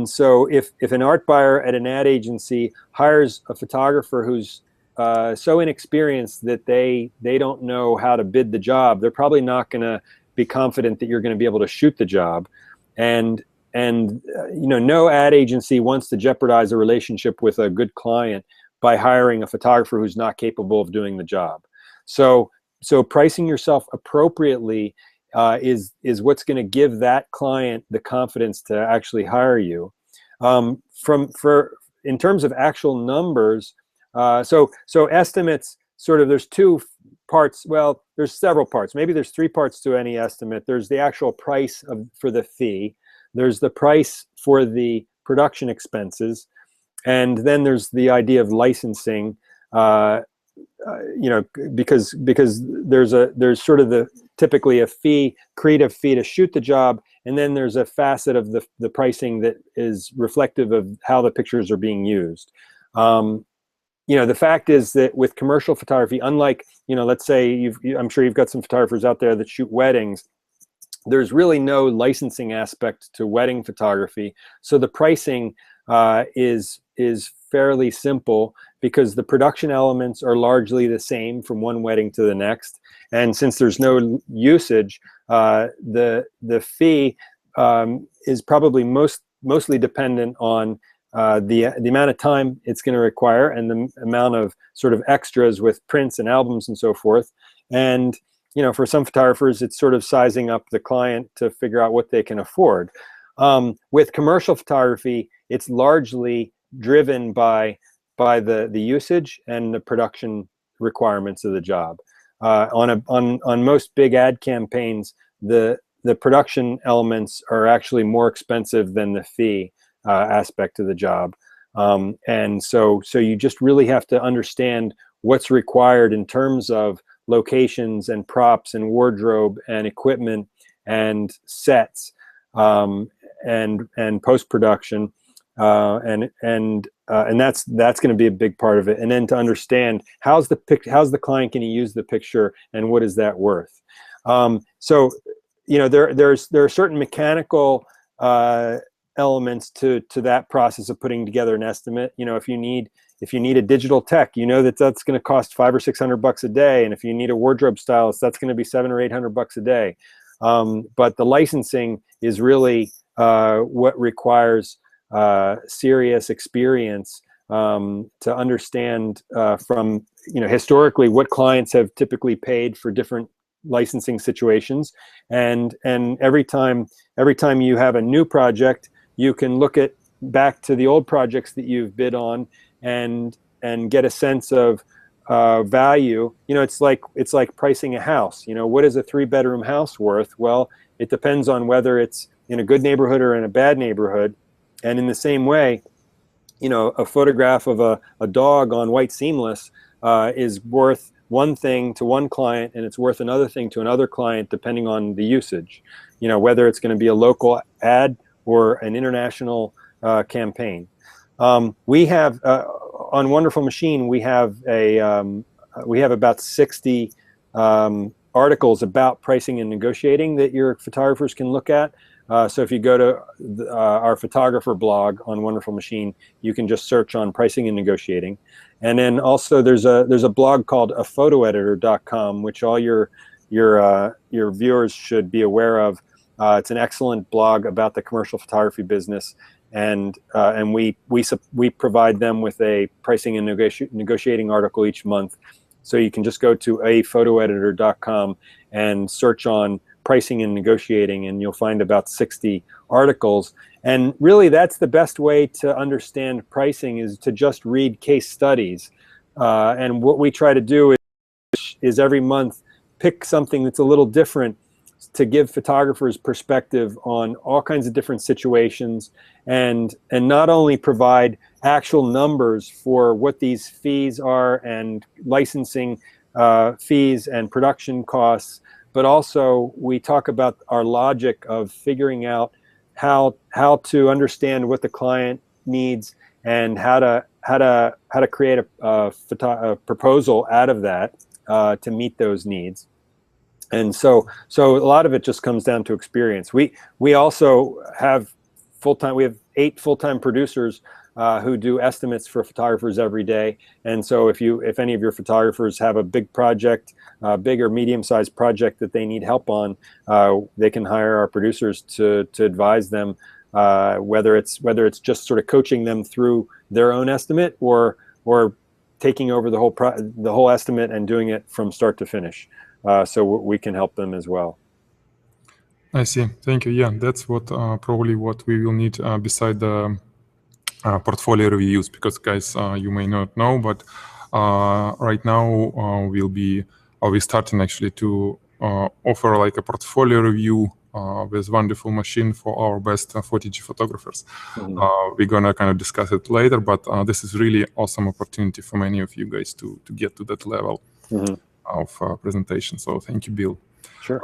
so if an art buyer at an ad agency hires a photographer who's so inexperienced that they don't know how to bid the job, they're probably not going to be confident that you're going to be able to shoot the job. And no ad agency wants to jeopardize a relationship with a good client by hiring a photographer who's not capable of doing the job. So pricing yourself appropriately is what's going to give that client the confidence to actually hire you. In terms of actual numbers, so estimates, sort of, there's two parts. Well, there's several parts. Maybe there's three parts to any estimate. There's the actual price for the fee. There's the price for the production expenses, and then there's the idea of licensing. You know, because there's sort of typically a fee, creative fee to shoot the job, and then there's a facet of the pricing that is reflective of how the pictures are being used. You know, the fact is that with commercial photography, unlike, you know, let's say I'm sure you've got some photographers out there that shoot weddings, there's really no licensing aspect to wedding photography. So the pricing is fairly simple, because the production elements are largely the same from one wedding to the next. And since there's no usage, the fee is probably mostly dependent on the amount of time it's going to require, and the amount of sort of extras with prints and albums and so forth. And, you know, for some photographers, it's sort of sizing up the client to figure out what they can afford. With commercial photography, it's largely driven by the usage and the production requirements of the job. On most big ad campaigns, the production elements are actually more expensive than the fee aspect of the job. And so you just really have to understand what's required in terms of locations and props and wardrobe and equipment and sets, and post-production, and that's going to be a big part of it. And then to understand how's the client going to use the picture, and what is that worth. So, you know, there are certain mechanical elements to that process of putting together an estimate. You know, if you need a digital tech, you know that's going to cost $500 or $600 a day, and if you need a wardrobe stylist, that's going to be $700 or $800 a day. But the licensing is really what requires serious experience to understand from, you know, historically what clients have typically paid for different licensing situations, and every time you have a new project, you can look back to the old projects that you've bid on and get a sense of value. You know, it's like pricing a house. You know, what is a 3-bedroom house worth? Well, it depends on whether it's in a good neighborhood or in a bad neighborhood. And in the same way, you know, a photograph of a dog on white seamless is worth one thing to one client, and it's worth another thing to another client, depending on the usage. You know, whether it's going to be a local ad or an international campaign. We have on Wonderful Machine, we have about 60 articles about pricing and negotiating that your photographers can look at. So if you go to our photographer blog on Wonderful Machine, you can just search on pricing and negotiating. And then also there's a blog called aphotoeditor.com, which all your viewers should be aware of. It's an excellent blog about the commercial photography business, and we provide them with a pricing and negotiating article each month. So you can just go to aphotoeditor.com and search on pricing and negotiating, and you'll find about 60 articles. And really, that's the best way to understand pricing, is to just read case studies. And what we try to do is every month pick something that's a little different, to give photographers perspective on all kinds of different situations, and not only provide actual numbers for what these fees are, and licensing fees and production costs, but also we talk about our logic of figuring out how to understand what the client needs, and how to create a proposal out of that to meet those needs. And so a lot of it just comes down to experience. We also have we have 8 full-time producers who do estimates for photographers every day. And so if any of your photographers have a big project, big or medium-sized project that they need help on, they can hire our producers to advise them, whether it's just sort of coaching them through their own estimate, or taking over the whole estimate and doing it from start to finish. So we can help them as well. I see. Thank you. Yeah, that's what probably what we will need beside the portfolio reviews, because guys, you may not know, but right now we're starting actually to offer like a portfolio review with wonderful machine for our best Photigy photographers. We're gonna kind of discuss it later, but this is really awesome opportunity for many of you guys to get to that level of presentation. So thank you, Bill. Sure.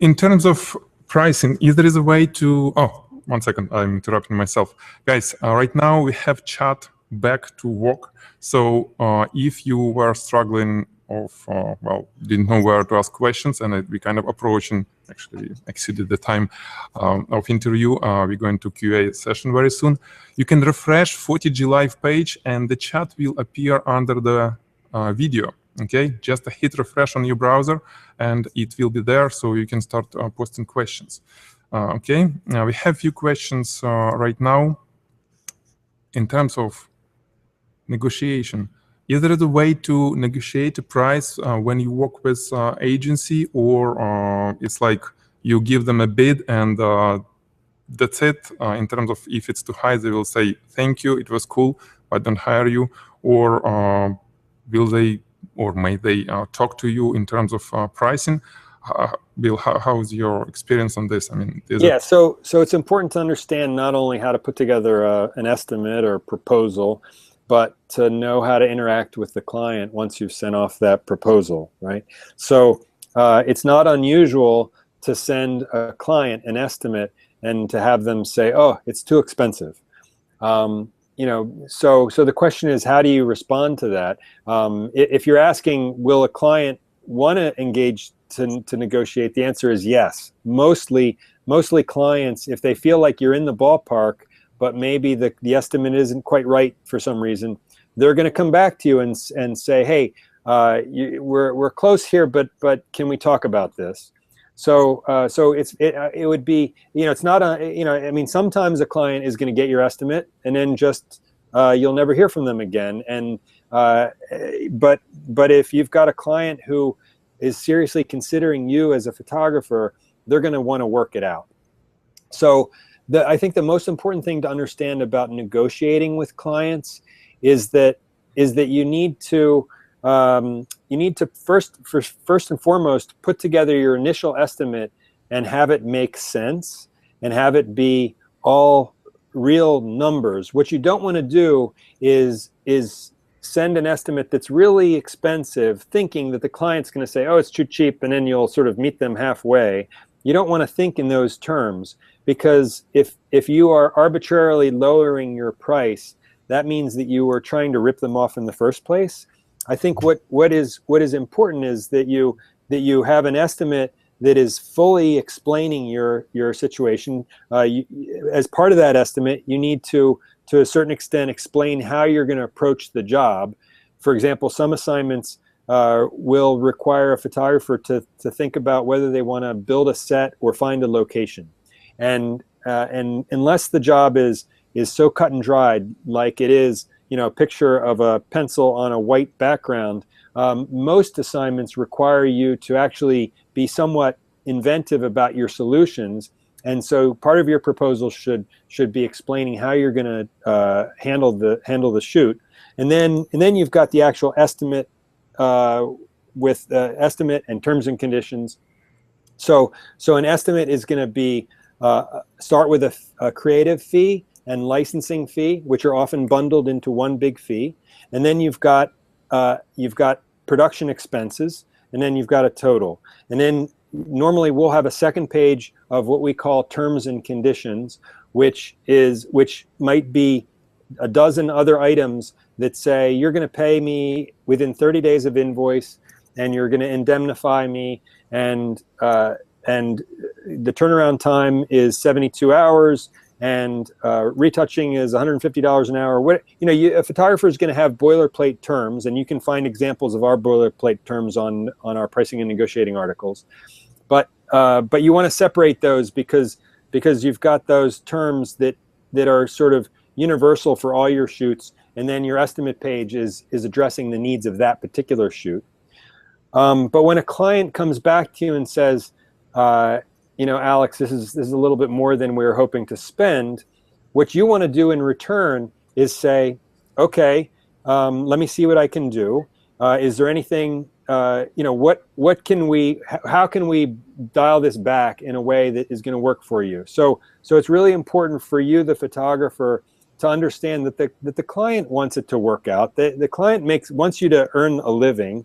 In terms of pricing, is there a way to, oh, 1 second, I'm interrupting myself. Guys, right now we have chat back to work. So if you were struggling well, didn't know where to ask questions, and we kind of approaching, actually exceeded the time of interview, we're going to QA session very soon. You can refresh Photigy live page and the chat will appear under the video. Okay, just hit refresh on your browser and it will be there, so you can start posting questions. Okay, we have few questions right now. In terms of negotiation, is there a way to negotiate a price when you work with agency, or it's like you give them a bid and that's it? In terms of if it's too high, they will say, thank you, it was cool, but don't hire you, or will they, or may they talk to you in terms of pricing? Bill, how is your experience on this? I mean, yeah, so it's important to understand not only how to put together an estimate or proposal, but to know how to interact with the client once you've sent off that proposal, right? So it's not unusual to send a client an estimate and to have them say, oh, it's too expensive. You know, so the question is, how do you respond to that? If you're asking, will a client want to engage to negotiate, the answer is yes. Mostly clients, if they feel like you're in the ballpark, but maybe the estimate isn't quite right for some reason, they're going to come back to you and say, hey, we're close here, but can we talk about this? So it would be, you know, it's not a, you know, I mean, sometimes a client is going to get your estimate and then just you'll never hear from them again. And but if you've got a client who is seriously considering you as a photographer, they're going to want to work it out. So I think the most important thing to understand about negotiating with clients is that you need to first and foremost put together your initial estimate and have it make sense and have it be all real numbers. What you don't want to do is send an estimate that's really expensive, thinking that the client's going to say, oh, it's too cheap, and then you'll sort of meet them halfway. You don't want to think in those terms, because if you are arbitrarily lowering your price, that means that you are trying to rip them off in the first place. I think what is important is that you have an estimate that is fully explaining your situation. As part of that estimate, you need to a certain extent explain how you're going to approach the job. For example, some assignments will require a photographer to think about whether they want to build a set or find a location, and unless the job is so cut and dried, like it is, you know, a picture of a pencil on a white background, most assignments require you to actually be somewhat inventive about your solutions. And so part of your proposal should be explaining how you're going to handle the shoot, and then you've got the actual estimate with estimate and terms and conditions. So an estimate is going to be start with a creative fee and licensing fee, which are often bundled into one big fee, and then you've got production expenses, and then you've got a total, and then normally we'll have a second page of what we call terms and conditions, which might be a dozen other items that say you're going to pay me within 30 days of invoice, and you're going to indemnify me, and the turnaround time is 72 hours, and retouching is $150 an hour. What, you know, a photographer is going to have boilerplate terms, and you can find examples of our boilerplate terms on our pricing and negotiating articles. But you want to separate those because you've got those terms that are sort of universal for all your shoots, and then your estimate page is addressing the needs of that particular shoot. But when a client comes back to you and says, you know, Alex, this is a little bit more than we were hoping to spend. What you want to do in return is say, okay, let me see what I can do. Is there anything, you know, what can we, how can we dial this back in a way that is going to work for you? So it's really important for you, the photographer, to understand that the client wants it to work out. The client wants you to earn a living.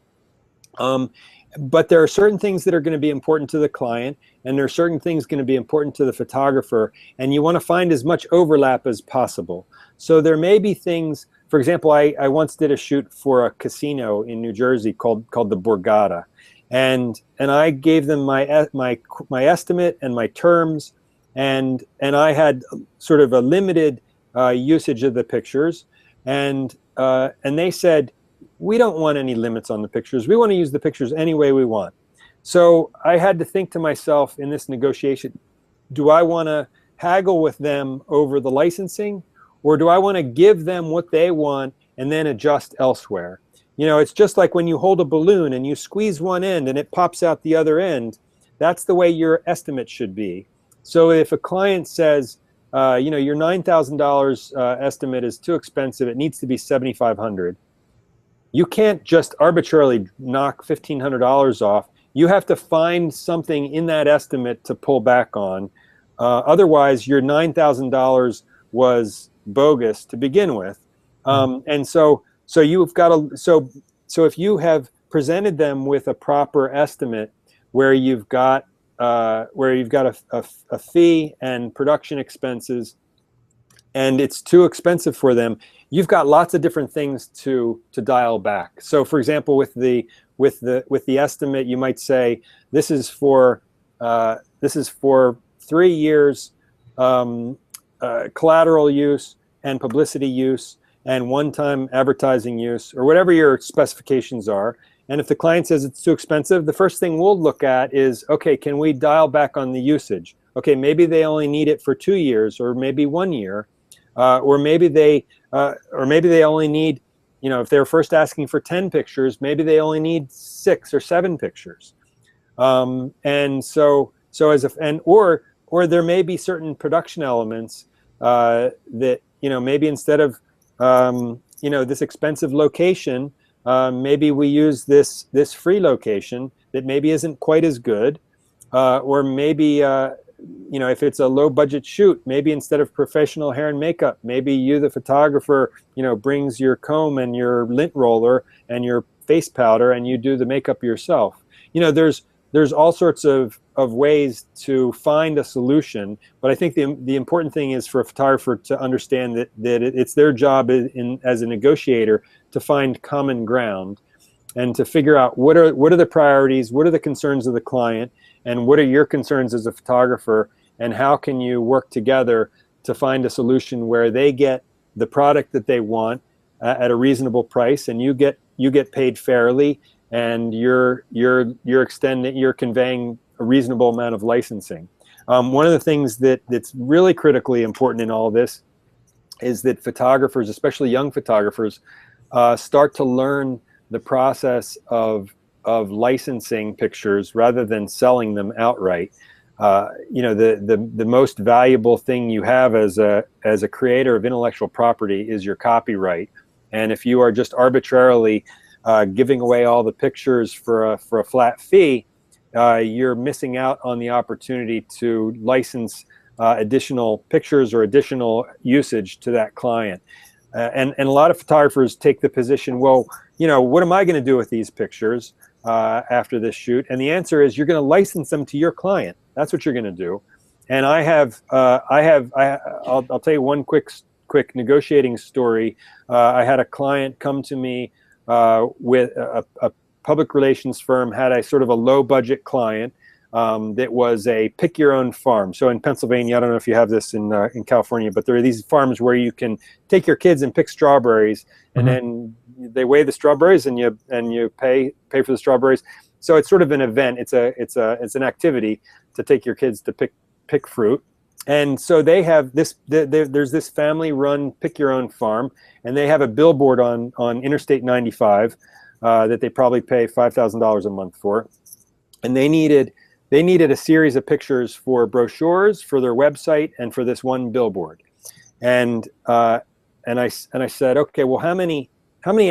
But there are certain things that are going to be important to the client, and there are certain things going to be important to the photographer, and you want to find as much overlap as possible. So there may be things, for example, I once did a shoot for a casino in New Jersey called the Borgata, and I gave them my estimate and my terms, and I had sort of a limited usage of the pictures, and they said, we don't want any limits on the pictures. We want to use the pictures any way we want. So I had to think to myself in this negotiation, do I want to haggle with them over the licensing, or do I want to give them what they want and then adjust elsewhere? You know, it's just like when you hold a balloon and you squeeze one end and it pops out the other end. That's the way your estimate should be. So if a client says, you know, your $9,000 estimate is too expensive, it needs to be $7,500. You can't just arbitrarily knock $1,500 off. You have to find something in that estimate to pull back on. Otherwise, your $9,000 was bogus to begin with. And so you've got to, so if you have presented them with a proper estimate where you've got a fee and production expenses, and it's too expensive for them, you've got lots of different things to dial back. So for example, with the estimate, you might say, this is for 3 years collateral use and publicity use and one-time advertising use, or whatever your specifications are. And if the client says it's too expensive, the first thing we'll look at is, okay, can we dial back on the usage? Okay, maybe they only need it for 2 years, or maybe 1 year. Or maybe they only need, you know, if they're first asking for 10 pictures, maybe they only need 6 or 7 pictures. And so or there may be certain production elements that, you know, maybe instead of, you know, this expensive location, maybe we use this free location that maybe isn't quite as good, or maybe you know, if it's a low budget shoot, maybe instead of professional hair and makeup, maybe you, the photographer, you know, brings your comb and your lint roller and your face powder and you do the makeup yourself. You know, there's all sorts of ways to find a solution, but I think the important thing is for a photographer to understand that it's their job as a negotiator to find common ground and to figure out what are the priorities, what are the concerns of the client, and what are your concerns as a photographer, and how can you work together to find a solution where they get the product that they want at a reasonable price, and you get paid fairly, and you're conveying a reasonable amount of licensing. One of the things that's really critically important in all this is that photographers, especially young photographers, start to learn the process of licensing pictures rather than selling them outright. You know, the most valuable thing you have as a creator of intellectual property is your copyright. And if you are just arbitrarily giving away all the pictures for a flat fee, you're missing out on the opportunity to license additional pictures or additional usage to that client. And a lot of photographers take the position, well, you know, what am I going to do with these pictures after this shoot? And the answer is, you're going to license them to your client. That's what you're going to do. And I'll tell you one quick negotiating story. I had a client come to me with a public relations firm, had a sort of a low budget client that was a pick your own farm. So in Pennsylvania, I don't know if you have this in California, but there are these farms where you can take your kids and pick strawberries, and then they weigh the strawberries and you pay for the strawberries. So it's sort of an event. It's an activity to take your kids to pick fruit. And so they have this. There's this family-run pick-your-own farm, and they have a billboard on Interstate 95 that they probably pay $5,000 a month for, and they needed they needed a series of pictures for brochures, for their website, and for this one billboard. And I said, okay, well, how many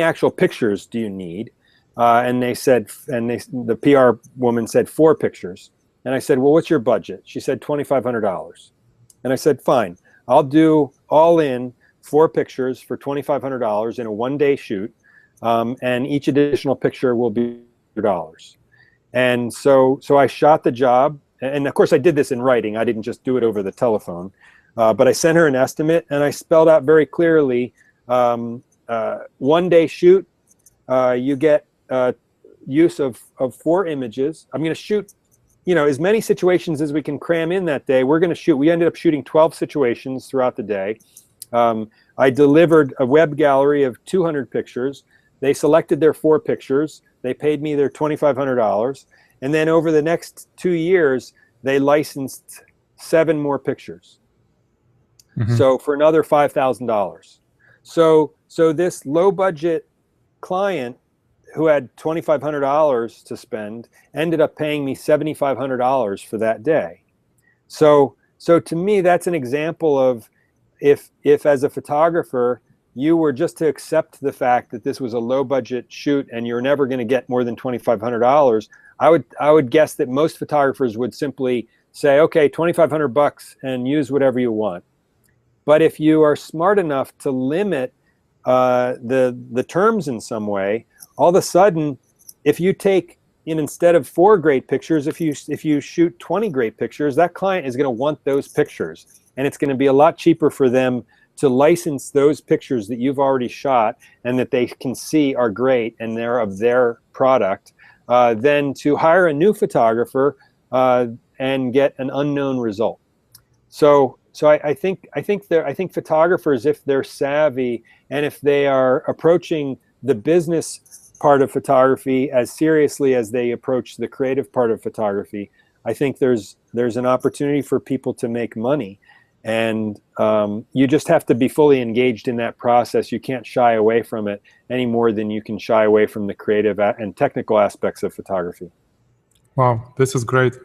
actual pictures do you need? And they said, the PR woman said 4 pictures. And I said, well, what's your budget? She said $2,500. And I said, fine, I'll do all in 4 pictures for $2,500 in a 1-day shoot, and each additional picture will be $100. And so I shot the job, and of course I did this in writing. I didn't just do it over the telephone, but I sent her an estimate, and I spelled out very clearly, 1-day shoot, you get use of 4 images. I'm going to shoot, as many situations as we can cram in that day. We ended up shooting 12 situations throughout the day. I delivered a web gallery of 200 pictures. They selected their 4 pictures. They paid me their $2,500. And then over the next 2 years, they licensed 7 more pictures. Mm-hmm. So for another $5,000. So this low budget client who had $2,500 to spend ended up paying me $7,500 for that day. So to me, that's an example of if as a photographer, you were just to accept the fact that this was a low budget shoot and you're never going to get more than $2,500, I would guess that most photographers would simply say, okay, $2,500 and use whatever you want. But if you are smart enough to limit the terms in some way, all of a sudden, if you take instead of 4 great pictures, if you shoot 20 great pictures, that client is going to want those pictures, and it's going to be a lot cheaper for them to license those pictures that you've already shot and that they can see are great and they're of their product, than to hire a new photographer and get an unknown result. So I think photographers, if they're savvy and if they are approaching the business part of photography as seriously as they approach the creative part of photography, I think there's an opportunity for people to make money. And you just have to be fully engaged in that process. You can't shy away from it any more than you can shy away from the creative and technical aspects of photography. Wow, this is great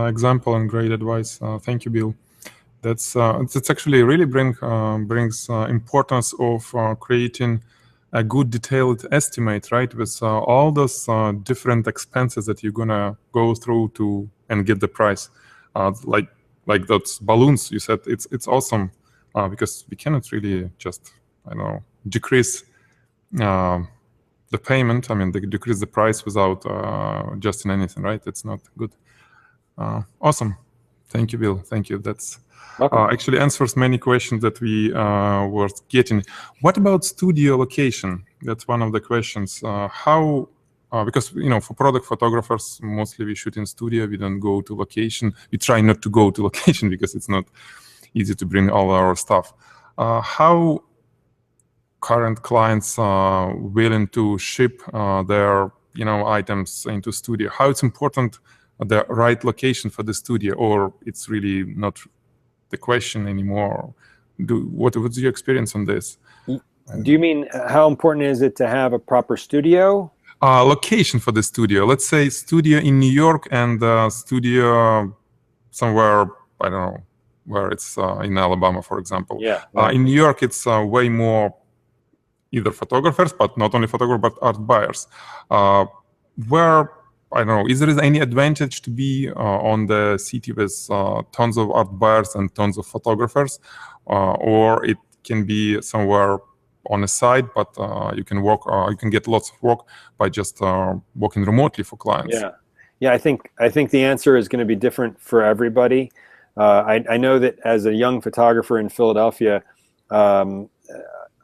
example and great advice. Thank you, Bill. That's actually really brings importance of creating a good detailed estimate, right? With all those different expenses that you're gonna go through to and get the price, like those balloons you said. It's awesome because we cannot really just decrease the payment. I mean, they decrease the price without adjusting anything, right? It's not good. Awesome. Thank you, Bill. Thank you. That's actually answers many questions that we were getting. What about studio location? That's one of the questions. How, because for product photographers, mostly we shoot in studio. We don't go to location. We try not to go to location because it's not easy to bring all our stuff. How current clients are willing to ship their items into studio? How it's important the right location for the studio, or it's really not the question anymore? What's your experience on this? Do you mean how important is it to have a proper studio? Location for the studio. Let's say studio in New York and studio somewhere, I don't know, where it's in Alabama, for example. Yeah. Right. In New York, it's way more either photographers, but not only photographers, but art buyers. Where, I don't know, is there any advantage to be on the city with tons of art buyers and tons of photographers, or it can be somewhere on the side, but you can work, you can get lots of work by just working remotely for clients? Yeah. I think the answer is going to be different for everybody. I know that as a young photographer in Philadelphia,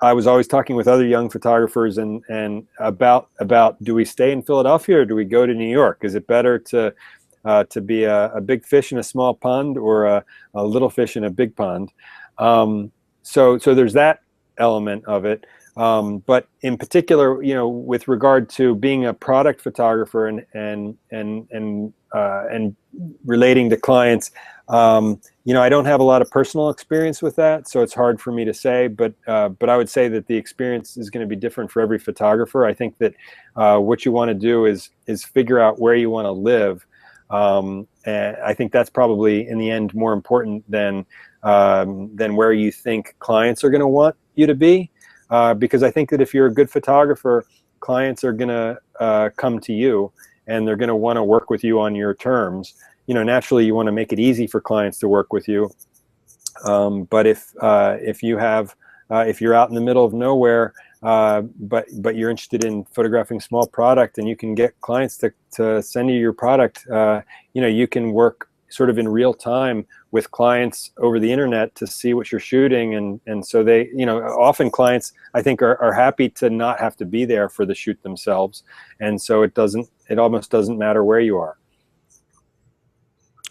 I was always talking with other young photographers and about do we stay in Philadelphia or do we go to New York? Is it better to be a big fish in a small pond or a little fish in a big pond? So there's that element of it. But in particular, with regard to being a product photographer and relating to clients, I don't have a lot of personal experience with that, so it's hard for me to say. But I would say that the experience is going to be different for every photographer. I think that what you want to do is figure out where you want to live, And I think that's probably in the end more important than where you think clients are going to want you to be, because I think that if you're a good photographer, clients are going to come to you, and they're going to want to work with you on your terms. You know, naturally, you want to make it easy for clients to work with you. But if you have if you're out in the middle of nowhere, but you're interested in photographing small product, and you can get clients to send you your product, you know, you can work sort of in real time with clients over the internet to see what you're shooting, and so they, you know, often clients, I think, are happy to not have to be there for the shoot themselves, and so it almost doesn't matter where you are.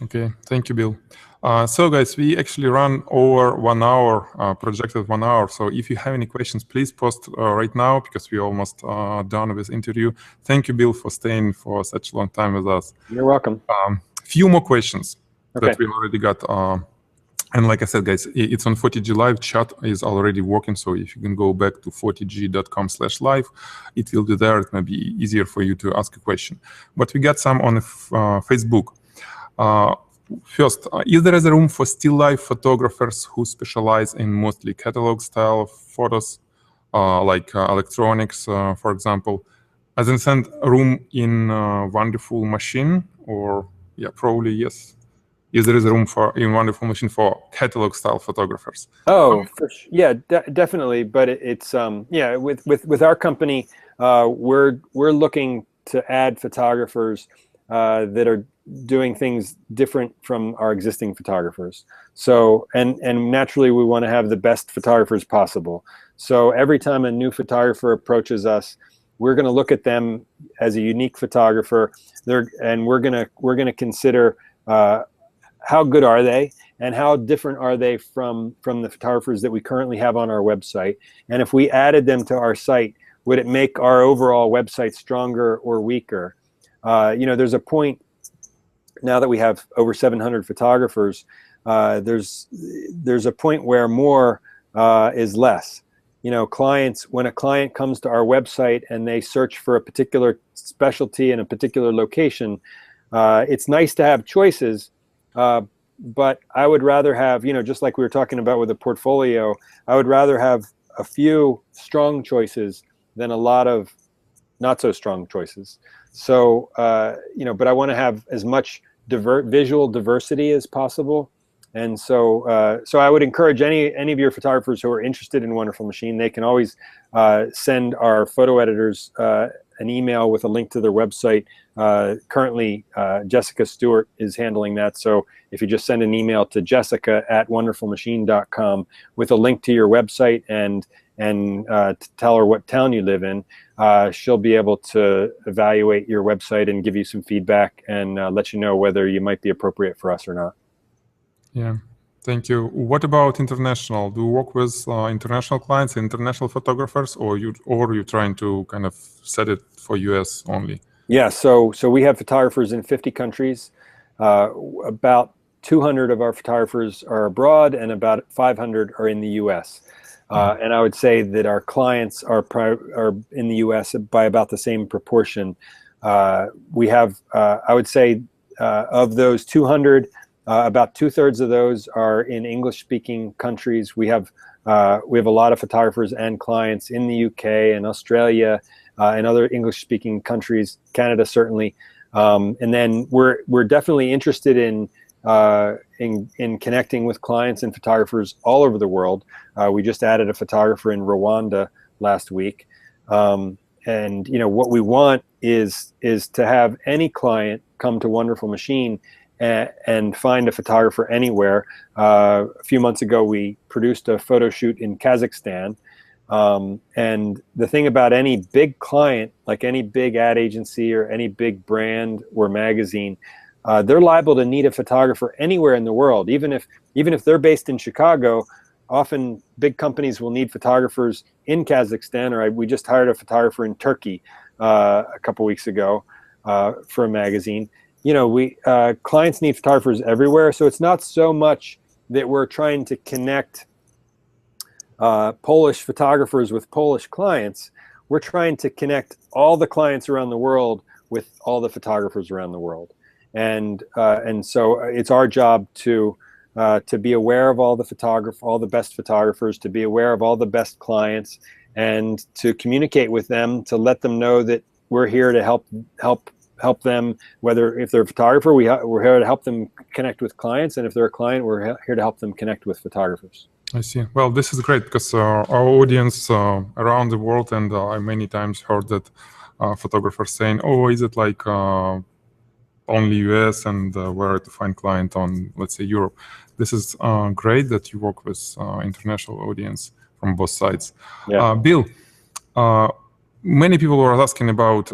Okay, thank you, Bill. So guys, we actually run over 1 hour, projected 1 hour. So if you have any questions, please post right now, because we're almost done with interview. Thank you, Bill, for staying for such a long time with us. You're welcome. Few more questions Okay. that we already got. And like I said, guys, it's on Photigy Live. Chat is already working. So if you can go back to photigy.com/live, it will be there. It may be easier for you to ask a question. But we got some on Facebook. First, is there a room for still life photographers who specialize in mostly catalog style photos, like electronics, for example? As in, send a room in Wonderful Machine, or yeah, probably yes. Is there a room in Wonderful Machine for catalog style photographers? Oh, yeah, definitely. But it's yeah, with our company, we're looking to add photographers that are doing things different from our existing photographers. So, and naturally, we want to have the best photographers possible. So every time a new photographer approaches us, we're going to look at them as a unique photographer. And we're gonna consider how good are they, and how different are they from the photographers that we currently have on our website. And if we added them to our site, would it make our overall website stronger or weaker? You know, there's a point now that we have over 700 photographers. There's a point where more is less. You know, when a client comes to our website and they search for a particular specialty in a particular location, it's nice to have choices, but I would rather have, you know, just like we were talking about with a portfolio, I would rather have a few strong choices than a lot of not so strong choices. So, you know, but I want to have as much visual diversity as possible. And so, so I would encourage any of your photographers who are interested in Wonderful Machine, they can always send our photo editors an email with a link to their website. Currently, Jessica Stewart is handling that. So if you just send an email to jessica@wonderfulmachine.com with a link to your website and to tell her what town you live in, she'll be able to evaluate your website and give you some feedback and let you know whether you might be appropriate for us or not. Yeah, thank you. What about international? Do you work with international clients, international photographers, or you're trying to kind of set it for US only? Yeah, so we have photographers in 50 countries. About 200 of our photographers are abroad, and about 500 are in the US. And I would say that our clients are in the US by about the same proportion. We have, I would say, of those 200, about 2/3 of those are in English-speaking countries. We have a lot of photographers and clients in the UK and Australia and other English-speaking countries, Canada certainly. And then we're definitely interested in connecting with clients and photographers all over the world. We just added a photographer in Rwanda last week. And you know, what we want is to have any client come to Wonderful Machine and find a photographer anywhere. A few months ago, we produced a photo shoot in Kazakhstan. And the thing about any big client, like any big ad agency or any big brand or magazine, they're liable to need a photographer anywhere in the world. Even if they're based in Chicago, often big companies will need photographers in Kazakhstan, or we just hired a photographer in Turkey a couple weeks ago for a magazine. You know, clients need photographers everywhere, so it's not so much that we're trying to connect Polish photographers with Polish clients. We're trying to connect all the clients around the world with all the photographers around the world. and so it's our job to be aware of all the best photographers, to be aware of all the best clients, and to communicate with them, to let them know that we're here to help them. Whether if they're a photographer, we're here to help them connect with clients, and if they're a client, we're here to help them connect with photographers. I see. Well, this is great because our audience around the world, and I many times heard that photographers saying, "Oh, is it like only US and where to find client on, let's say, Europe?" This is great that you work with international audience from both sides. Yeah. Bill, many people were asking about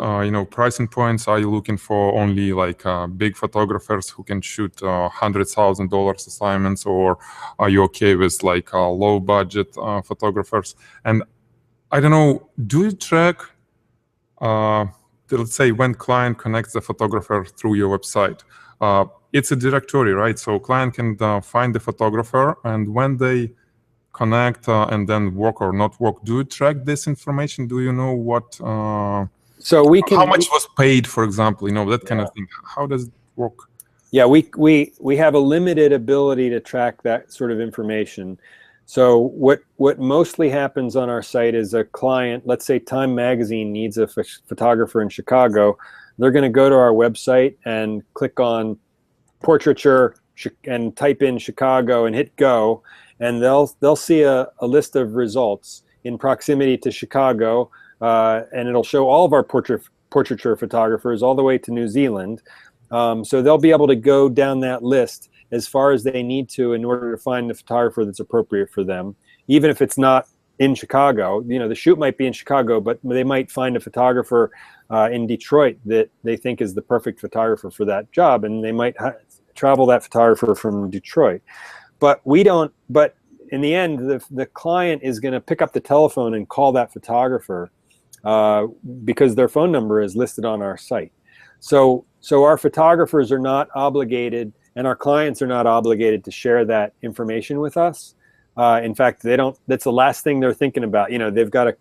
pricing points. Are you looking for only like big photographers who can shoot $100,000 assignments, or are you okay with like low budget photographers? And I don't know, do you track let's say when client connects the photographer through your website? It's a directory, right? So client can find the photographer, and when they connect and then work or not work, do you track this information? Do you know what so we can, how much was paid, for example, that kind of thing? How does it work? Yeah, we have a limited ability to track that sort of information. So what mostly happens on our site is a client, let's say Time Magazine needs a photographer in Chicago. They're going to go to our website and click on portraiture and type in Chicago and hit go, and they'll see a list of results in proximity to Chicago, and it'll show all of our portraiture photographers all the way to New Zealand. So they'll be able to go down that list as far as they need to in order to find the photographer that's appropriate for them, even if it's not in Chicago. The shoot might be in Chicago, but they might find a photographer in Detroit that they think is the perfect photographer for that job, and they might travel that photographer from Detroit. But in the end, the client is going to pick up the telephone and call that photographer because their phone number is listed on our site. So our photographers are not obligated, and our clients are not obligated to share that information with us. In fact, they don't. That's the last thing they're thinking about.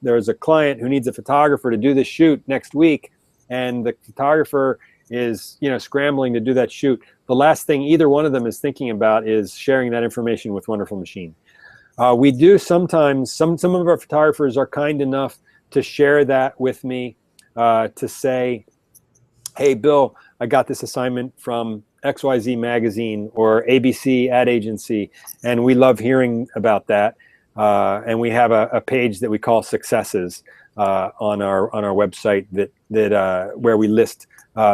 There's a client who needs a photographer to do this shoot next week, and the photographer is scrambling to do that shoot. The last thing either one of them is thinking about is sharing that information with Wonderful Machine. We do sometimes. Some of our photographers are kind enough to share that with me, to say, "Hey, Bill, I got this assignment from XYZ magazine or ABC ad agency, and we love hearing about that." And we have a page that we call Successes on our website that where we list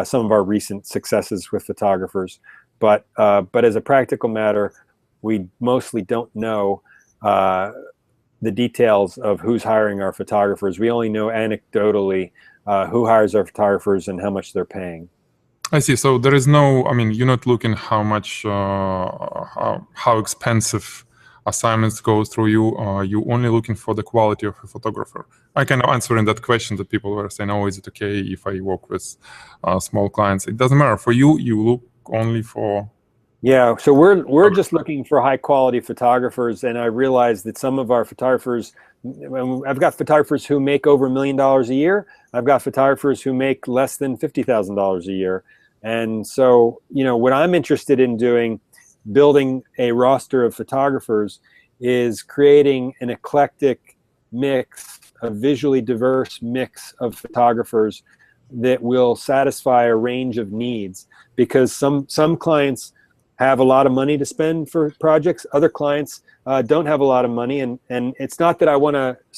some of our recent successes with photographers. But as a practical matter, we mostly don't know the details of who's hiring our photographers. We only know anecdotally who hires our photographers and how much they're paying. I see. So there is no, you're not looking how much, how expensive assignments go through you. You're only looking for the quality of a photographer. I can answer in that question that people were saying, "Oh, is it okay if I work with small clients?" It doesn't matter. For you, you look only for... Yeah, so we're just looking for high quality photographers, and I realize that some of our photographers, I've got photographers who make over $1 million a year. I've got photographers who make less than $50,000 a year. And so, what I'm interested in doing, building a roster of photographers, is creating an eclectic mix, a visually diverse mix of photographers that will satisfy a range of needs. Because some clients have a lot of money to spend for projects. Other clients don't have a lot of money, and it's not that I want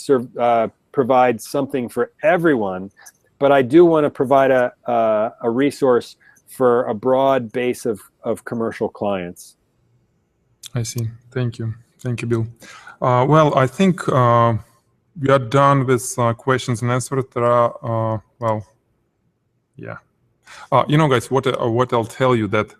to provide something for everyone, but I do want to provide a resource for a broad base of commercial clients. I see. Thank you, Bill. Well, I think we are done with questions and answers. There are guys, what I'll tell you that.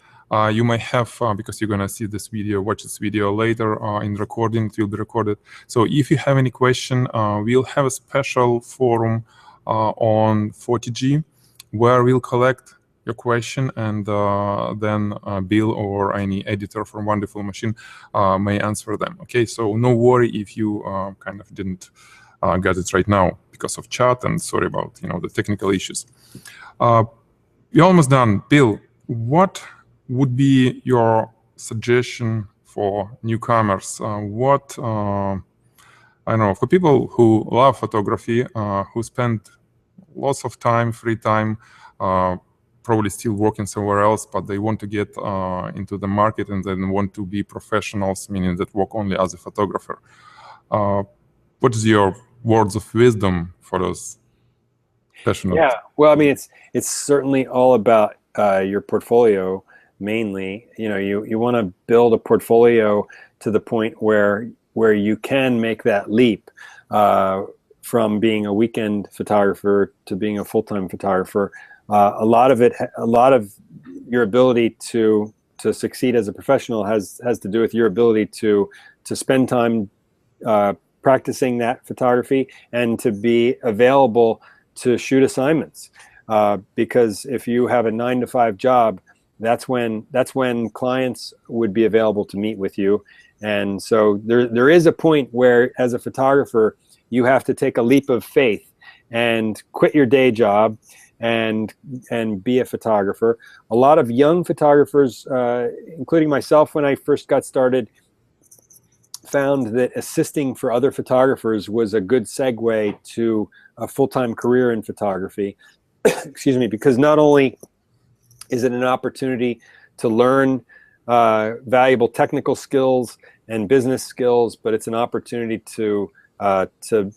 You may have, because you're going to see this video, watch this video later in recording, it will be recorded. So if you have any question, we'll have a special forum on Photigy where we'll collect your question, and then Bill or any editor from Wonderful Machine may answer them. Okay, so no worry if you kind of didn't get it right now because of chat, and sorry about the technical issues. We're almost done. Bill, what would be your suggestion for newcomers? I don't know, for people who love photography, who spend lots of time, free time, probably still working somewhere else, but they want to get into the market and then want to be professionals, meaning that work only as a photographer. What is your words of wisdom for those passionate? Yeah, well, I mean, it's certainly all about your portfolio mainly. You know, you want to build a portfolio to the point where you can make that leap from being a weekend photographer to being a full-time photographer. A lot of your ability to succeed as a professional has to do with your ability to spend time practicing that photography and to be available to shoot assignments. Because if you have a 9-to-5 job, that's when clients would be available to meet with you. And so there is a point where, as a photographer, you have to take a leap of faith and quit your day job and be a photographer. A lot of young photographers, including myself when I first got started, found that assisting for other photographers was a good segue to a full-time career in photography. Excuse me, because not only is it an opportunity to learn valuable technical skills and business skills, but it's an opportunity to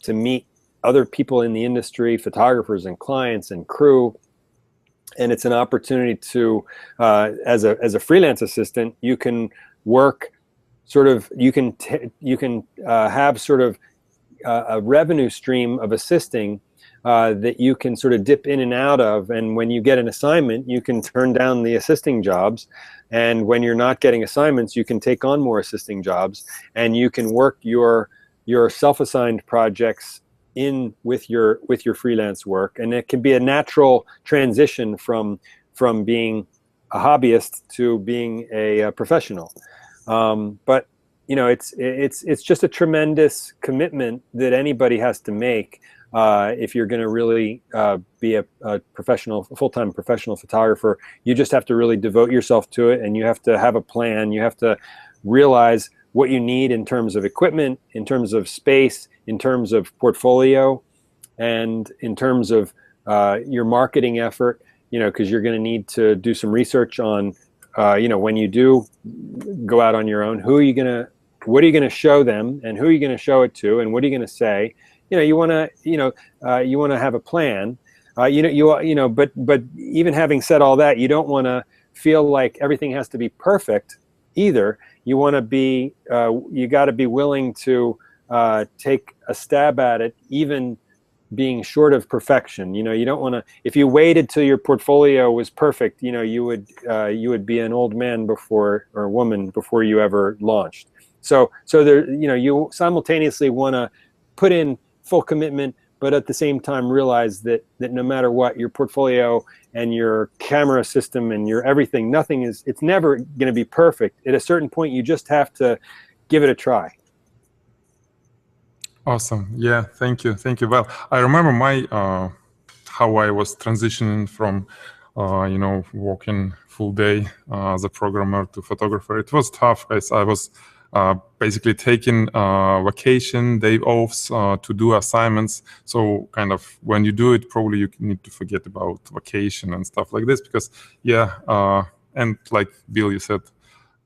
meet other people in the industry, photographers and clients and crew. And it's an opportunity to, as a freelance assistant, you can work sort of, you can have sort of a revenue stream of assisting that you can sort of dip in and out of. And when you get an assignment, you can turn down the assisting jobs. And when you're not getting assignments, you can take on more assisting jobs, and you can work your self-assigned projects in with your freelance work. And it can be a natural transition from being a hobbyist to being a professional. But you know, it's just a tremendous commitment that anybody has to make if you're going to really be a full-time professional photographer. You just have to really devote yourself to it, and you have to have a plan. You have to realize what you need in terms of equipment, in terms of space, in terms of portfolio, and in terms of your marketing effort. You know, because you're going to need to do some research on, you know, when you do go out on your own, what are you going to show them, and who are you going to show it to, and what are you going to say? You know, you want to have a plan. But even having said all that, you don't want to feel like everything has to be perfect either. You want to be, you got to be willing to take a stab at it, even being short of perfection. You know, you don't want to, if you waited till your portfolio was perfect, you know, you would be an old man or woman before you ever launched. So there, you know, you simultaneously want to put in full commitment, but at the same time realize that no matter what, your portfolio and your camera system and your everything, it's never going to be perfect. At a certain point, you just have to give it a try. Awesome. Yeah, thank you. Well, I remember how I was transitioning from you know, working full day as a programmer to photographer. It was tough, guys. I was basically taking vacation day offs to do assignments. So kind of when you do it, probably you need to forget about vacation and stuff like this, because yeah, and like Bill, you said,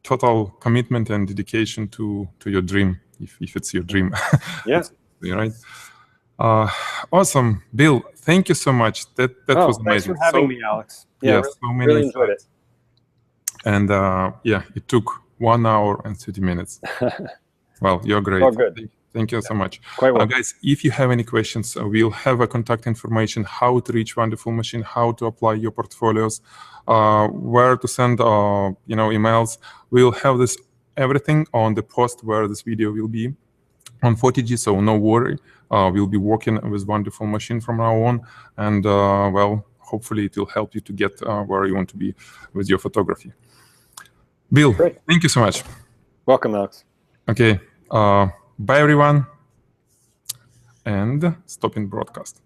total commitment and dedication to your dream, if it's your dream. Yeah. Right. Awesome, Bill. Thank you so much. That was amazing. Thanks for having me, Alex. Yeah, so many. Really enjoyed it. And yeah, it took 1 hour and 30 minutes. Well, you're great. All good. Thank you so much. Quite well. Guys, if you have any questions, we'll have a contact information, how to reach Wonderful Machine, how to apply your portfolios, where to send you know, emails. We'll have this everything on the post where this video will be on Photigy, so no worry. We'll be working with Wonderful Machine from now on, and well, hopefully it will help you to get where you want to be with your photography. Bill, great. Thank you so much. Welcome, Alex. Okay, bye everyone, and stopping broadcast.